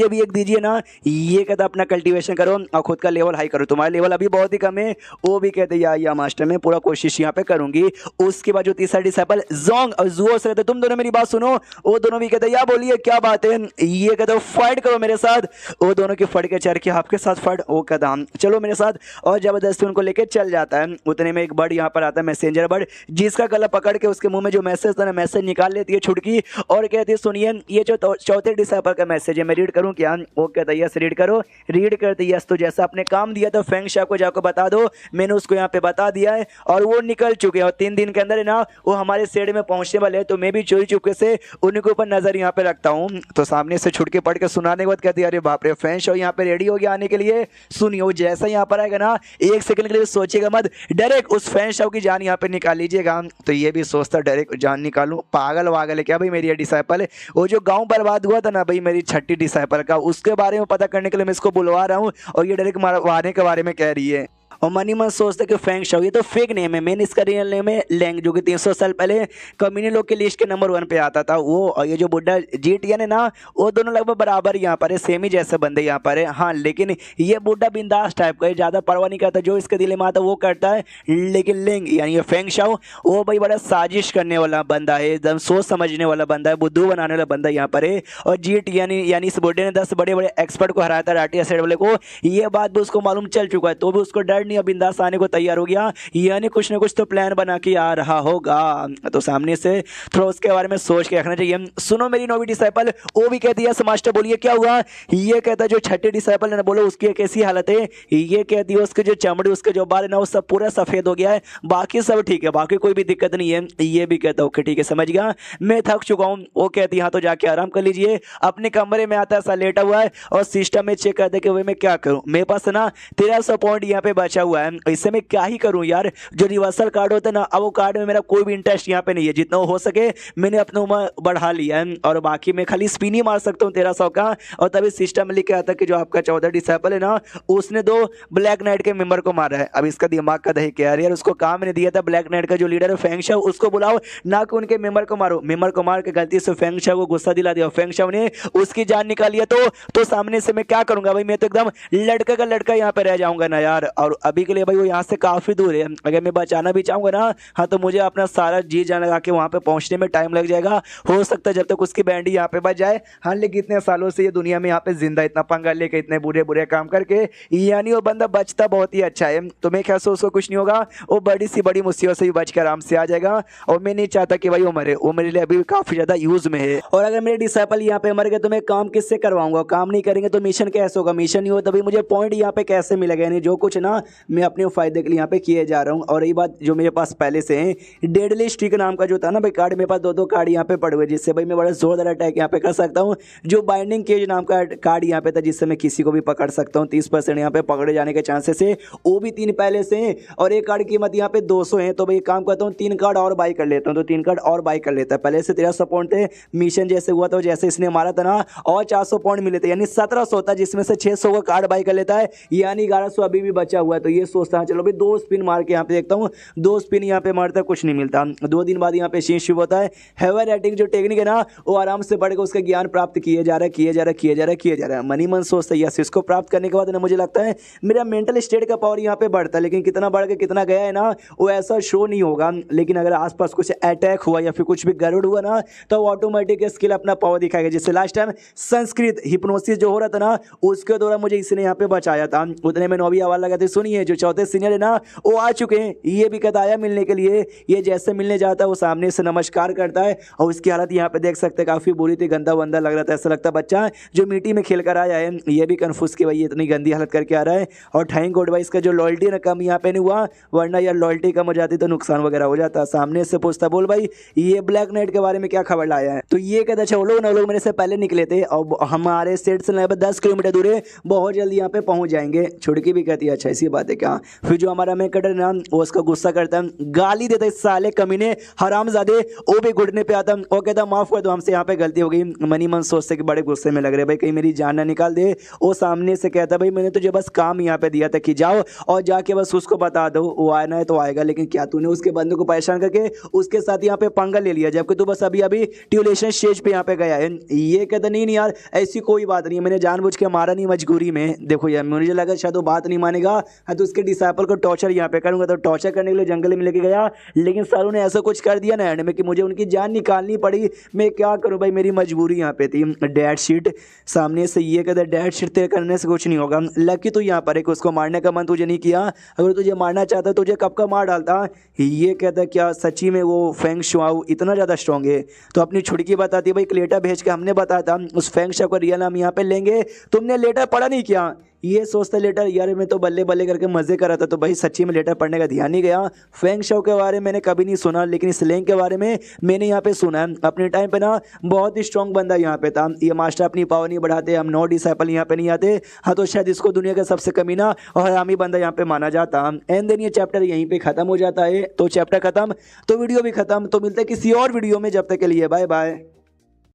भी एक दीजिए ना। ये कहता अपना कल्टीवेशन करो और खुद का लेवल हाई करो, तुम्हारा लेवल अभी बहुत ही कम है। वो भी कहते या मास्टर मैं पूरा कोशिश यहाँ पे करूंगी। उसके बाद जो तीसरा डिसाइपल जोंग और जुओ से कहते तुम दोनों मेरी बात सुनो। वो दोनों भी कहते या बोलिए क्या बात है। ये कहते फाइट करो मेरे साथ। वो दोनों की फट के चढ़ के आपके साथ फाइट, वो कहता चलो मेरे साथ, और जबरदस्ती उनको लेके चल जाता है। उतने में एक बर्ड यहाँ पर आता है, मैसेंजर बर्ड, जिसका गला पकड़ के उसके मुंह में जो मैसेज था ना, मैसेज निकाल लेती है छुटकी और कहती है सुनिए ये जो चौथे डिसाइपल का मैसेज है, मैं रीड करूं क्या। वो कहता है यस रीड करो। रीड करती यस तो जैसा आपने काम दिया था फेंग शा को जाकर बता दो, मैंने उसको यहाँ पे बता दिया है और वो निकल चुके हैं और 3 दिन के अंदर है ना वो हमारे शेड में पहुंचने वाले हैं। तो मैं भी चोरी चुपके से उनके ऊपर नजर यहाँ पे रखता हूँ। तो सामने से छुटके पढ़ के सुनाने के बाद कहती है अरे बाप रे फेंग शा यहाँ पे रेडी हो गया आने के लिए। सुनिए वो जैसा यहाँ पर आएगा ना, 1 सेकंड के लिए सोचिएगा मत, डायरेक्ट उस फेंग शा की जान यहाँ पे निकाल लीजिएगा। तो ये भी सोचता डायरेक्ट जान निकालूं, पागल वागल है क्या भाई मेरी डिसाइपल है। वो जो गांव बर्बाद हुआ था ना भाई मेरी छठी डिसाइपल का, उसके बारे में पता करने के लिए मैं इसको बुलवा रहा हूँ और ये डायरेक्ट मारवाने के बारे में कह रही है। और मनी मन सोचता कि फेंग शो ये तो फेक नेम है, मेन इसका रियल नेम है लेंग, जो कि 300 साल पहले कम्युनिटी लोग के लिस्ट के नंबर 1 पे आता था वो। और ये जो बुड्ढा जीटीएन है ना, वो दोनों लगभग बराबर यहाँ पर है, सेम ही जैसे बंदे यहाँ पर है। हाँ लेकिन ये बुड्ढा बिंदास टाइप का है, ज़्यादा परवाह नहीं करता, जो इसके दिल में आता वो करता है। लेकिन लेंग यानी ये फेंग शो वो भाई बड़ा साजिश करने वाला बंदा है, एकदम सोच समझने वाला बंदा है, बुद्धू बनाने वाला बंदा यहाँ पर है। और जीटीएन यानी इस बुड्ढे ने 10 बड़े बड़े एक्सपर्ट को हराया था राटिया साइड वाले को, ये बात भी उसको मालूम चल चुका है, तो भी उसको डर नहीं, बिंदास आने को तैयार हो गया, यानी कुछ ना कुछ तो प्लान बना के आ रहा होगा। तो सामने से थोड़ा उसके बारे में सोच के रखना चाहिए। सुनो मेरी नौवीं डिसाइपल, वो भी कहती है मास्टर बोलिए क्या हुआ। ये कहता है जो छठी डिसाइपल है ना, बोलो उसकी कैसी हालत है। ये कहती है उसके जो चमड़ी उसके जो बाल है ना वो सब पूरा सफेद हो गया है, बाकी सब ठीक है, बाकी कोई भी दिक्कत नहीं है। ये भी कहता है ओके ठीक है समझ गया, मैं थक चुका हूँ। वो कहती है हाँ तो जाके आराम कर लीजिए। अपने कमरे में आता है, सा लेटा हुआ है और सिस्टम में चेक करते कि मैं क्या करूँ, मेरे पास ना 1300 पॉइंट यहाँ पे बचा हुआ है, इससे मैं क्या ही करूं यार। जो रिवर्सल कार्ड होता है ना, अब वो कार्ड में मेरा कोई भी इंटरेस्ट यहाँ पे नहीं है, जितना हो सके मैंने अपना उम्र बढ़ा लिया है और बाकी मैं खाली स्पिन ही मार सकता हूँ 1300 का। और तभी सिस्टम में लिख के आता कि जो आपका 14 डिसाइपल है ना, उसने 2 ब्लैक नाइट के मेंबर को मारा है। अब इसका दिमाग का दही क्या यार, उसको काम ने दिया था ब्लैक नाइट का जो लीडर है फेंग शा, उसको बुलाओ ना कि उनके मेंबर को मारो। मेंबर को मार के गलती से फेंग शा को गुस्सा दिला दिया, फेंग शा ने उसकी जान निकाली है। तो सामने से मैं क्या करूंगा भाई, मैं तो एकदम लड़का का लड़का यहाँ पे रह जाऊंगा ना यार। और अभी के लिए भाई वो यहाँ से काफी दूर है, अगर मैं बचाना भी चाहूंगा ना, हाँ तो मुझे अपना सारा जी जान लगा के वहां पे पहुंचने में टाइम लग जाएगा। हो सकता है जब तक उसकी बैंडी यहाँ पे बच जाए। हाँ लेकिन इतने सालों से ये दुनिया में यहाँ पे जिंदा, इतना पंगा लेके इतने बुरे बुरे काम करके, यानी वो बंदा बचता बहुत ही अच्छा है। तो मैं क्या उसको कुछ नहीं होगा, वो बड़ी सी बड़ी मुसीबत से भी बच के आराम से आ जाएगा। और मैं नहीं चाहता कि भाई वो मरे, वो मेरे लिए अभी काफी ज्यादा यूज में है। और अगर मेरे डिसाइपल यहाँ पे मर गए तो मैं काम किससे करवाऊंगा, काम नहीं करेंगे तो मिशन कैसे होगा, मिशन नहीं हो तभी मुझे पॉइंट यहाँ पे कैसे मिलेगा। यानी जो कुछ ना मैं अपने फायदे के लिए यहाँ पे किए जा रहा हूँ। और यही बात जो मेरे पास पहले से है, डेडली स्टिक नाम का जो था ना भाई कार्ड, मेरे पास 2 कार्ड यहाँ पे पड़े हुए, जिससे भाई मैं बड़ा जोरदार अटैक यहाँ पे कर सकता हूँ। जो बाइंडिंग केज नाम का कार्ड यहाँ पे था, जिससे मैं किसी को भी पकड़ सकता हूँ, 30% यहाँ पे पकड़े जाने के चांसेस है, वो भी 3 पहले से हैं। और एक कार्ड की कीमत यहाँ पे 200 है। तो भाई काम करता हूँ 3 कार्ड और बाई कर लेता हूँ, तो 3 कार्ड और बाई कर लेता है। पहले से 1300 पॉइंट थे, मिशन जैसे हुआ था जैसे इसने मारा था ना, और 400 पॉइंट मिले थे, यानी 1700 होता है, जिसमें से 600 का कार्ड बाई कर लेता है, यानी 1100 अभी भी बचा हुआ है। तो ये सोचता है चलो भाई 2 स्पिन मार के यहाँ पे देखता हूँ, 2 स्पिन यहाँ पे मारता कुछ नहीं मिलता। 2 दिन बाद यहाँ पे शीश शुभ होता है। हेवर राइटिंग जो टेक्निक है ना, वो आराम से बढ़ के उसका ज्ञान प्राप्त किए जा रहा है। मनी मन सोचता है यस, इसको प्राप्त करने के बाद ना मुझे लगता है मेरा मेंटल स्टेट का पावर यहाँ पे बढ़ता है। लेकिन कितना बढ़ के कितना गया है ना, वो ऐसा शो नहीं होगा। लेकिन अगर आसपास कुछ अटैक हुआ या फिर कुछ भी गड़बड़ हुआ ना, तो ऑटोमेटिक स्किल अपना पावर दिखाएगा। जैसे लास्ट टाइम संस्कृत हिप्नोसिस जो हो रहा था ना, उसके दौरान मुझे इसने यहाँ पे बचाया था। उतने में 9वीं आवाज लगा थी, सुनिए है, जो चौथे सीनियर है ना वो आ चुके हैं। ये भी कहता आया मिलने के लिए। ये जैसे मिलने जाता है वो सामने से नमस्कार करता है और उसकी हालत यहाँ पे देख सकते हैं काफी बुरी थी, गंदा वंदा लग रहा था, ऐसा लगता बच्चा जो मिट्टी में खेल कर आया है। ये भी कन्फ्यूज कि भाई इतनी गंदी हालत करके आ रहा है। और थैंक गॉड भाई इसका जो लॉयल्टी ना कम यहाँ पे नहीं हुआ, वरना यार लॉयल्टी कम हो जाती तो नुकसान वगैरह हो जाता। सामने से पूछता बोल भाई ये ब्लैक नाइट के बारे में क्या खबर लाया है। तो ये कहता अच्छा वो लोग मेरे से पहले निकले थे और हमारे सेट से यहाँ पे 10 किलोमीटर दूर है, बहुत जल्दी यहाँ पे पहुंच जाएंगे। छुड़की भी कहती है अच्छा ऐसी बात है क्या। फिर जो हमारा मैं कटर ना वो उसका गुस्सा करता है, गाली देता है साले कमीने हरामजादे। वो भी घुटने पे आता और कहता माफ कर दो हमसे यहाँ पे गलती हो गई। मनी मन सोचते कि बड़े गुस्से में लग रहे भाई कहीं मेरी जान ना निकाल दे। वो सामने से कहता भाई मैंने तुझे बस काम यहाँ पे दिया था कि जाओ और जाके बस उसको बता दो, वो आना है तो आएगा, लेकिन क्या तूने उसके बंदे को परेशान करके उसके साथ यहाँ पे पंगा ले लिया जबकि तू बस अभी अभी ट्यूलेशन स्टेज पे यहाँ पे गया है। ये कहता नहीं यार ऐसी कोई बात नहीं है, मैंने जानबूझ के मारा नहीं मजबूरी में। देखो यार मुझे लगा शायद वो बात नहीं मानेगा, हाँ तो उसके डिसाइपल को टॉर्चर यहाँ पे करूंगा। तो टॉर्चर करने के लिए जंगल में लेके गया, लेकिन सालों ने ऐसा कुछ कर दिया ना एंड में कि मुझे उनकी जान निकालनी पड़ी। मैं क्या करूँ भाई मेरी मजबूरी यहाँ पे थी। डेड शीट सामने से ये कहता डेड शीट तेरे करने से कुछ नहीं होगा, लकी तो यहाँ पर है कि उसको मारने का मन तुझे नहीं किया, अगर तुझे मारना चाहता तुझे कब का मार डालता। ये कहता क्या सच्ची में वो फेंग शुआऊ इतना ज़्यादा स्ट्रॉन्ग है। तो अपनी छुड़की बताती भाई लेटर भेज के हमने बताया था उस फेंग शॉ को रियल हम यहाँ पे लेंगे, तुमने लेटर पढ़ा नहीं क्या। ये सोचता लेटर यार मैं तो बल्ले बल्ले करके मजे कर रहा था, तो भाई सच्ची में लेटर पढ़ने का ध्यान नहीं गया। फेंग शॉ के बारे में मैंने कभी नहीं सुना, लेकिन स्लैंग के बारे में मैंने यहाँ पे सुना है। अपने टाइम पे ना बहुत ही स्ट्रॉन्ग बंदा यहाँ पे था। ये मास्टर अपनी पावर नहीं बढ़ाते, हम 9 डिसाइपल यहाँ पे नहीं आते, हाँ तो शायद इसको दुनिया का सबसे कमीना और हरामी बंदा यहाँ पे माना जाता। एंड देन ये चैप्टर यहीं पे खत्म हो जाता है। तो चैप्टर खत्म तो वीडियो भी खत्म। तो मिलते हैं किसी और वीडियो में, जब तक के लिए बाय बाय।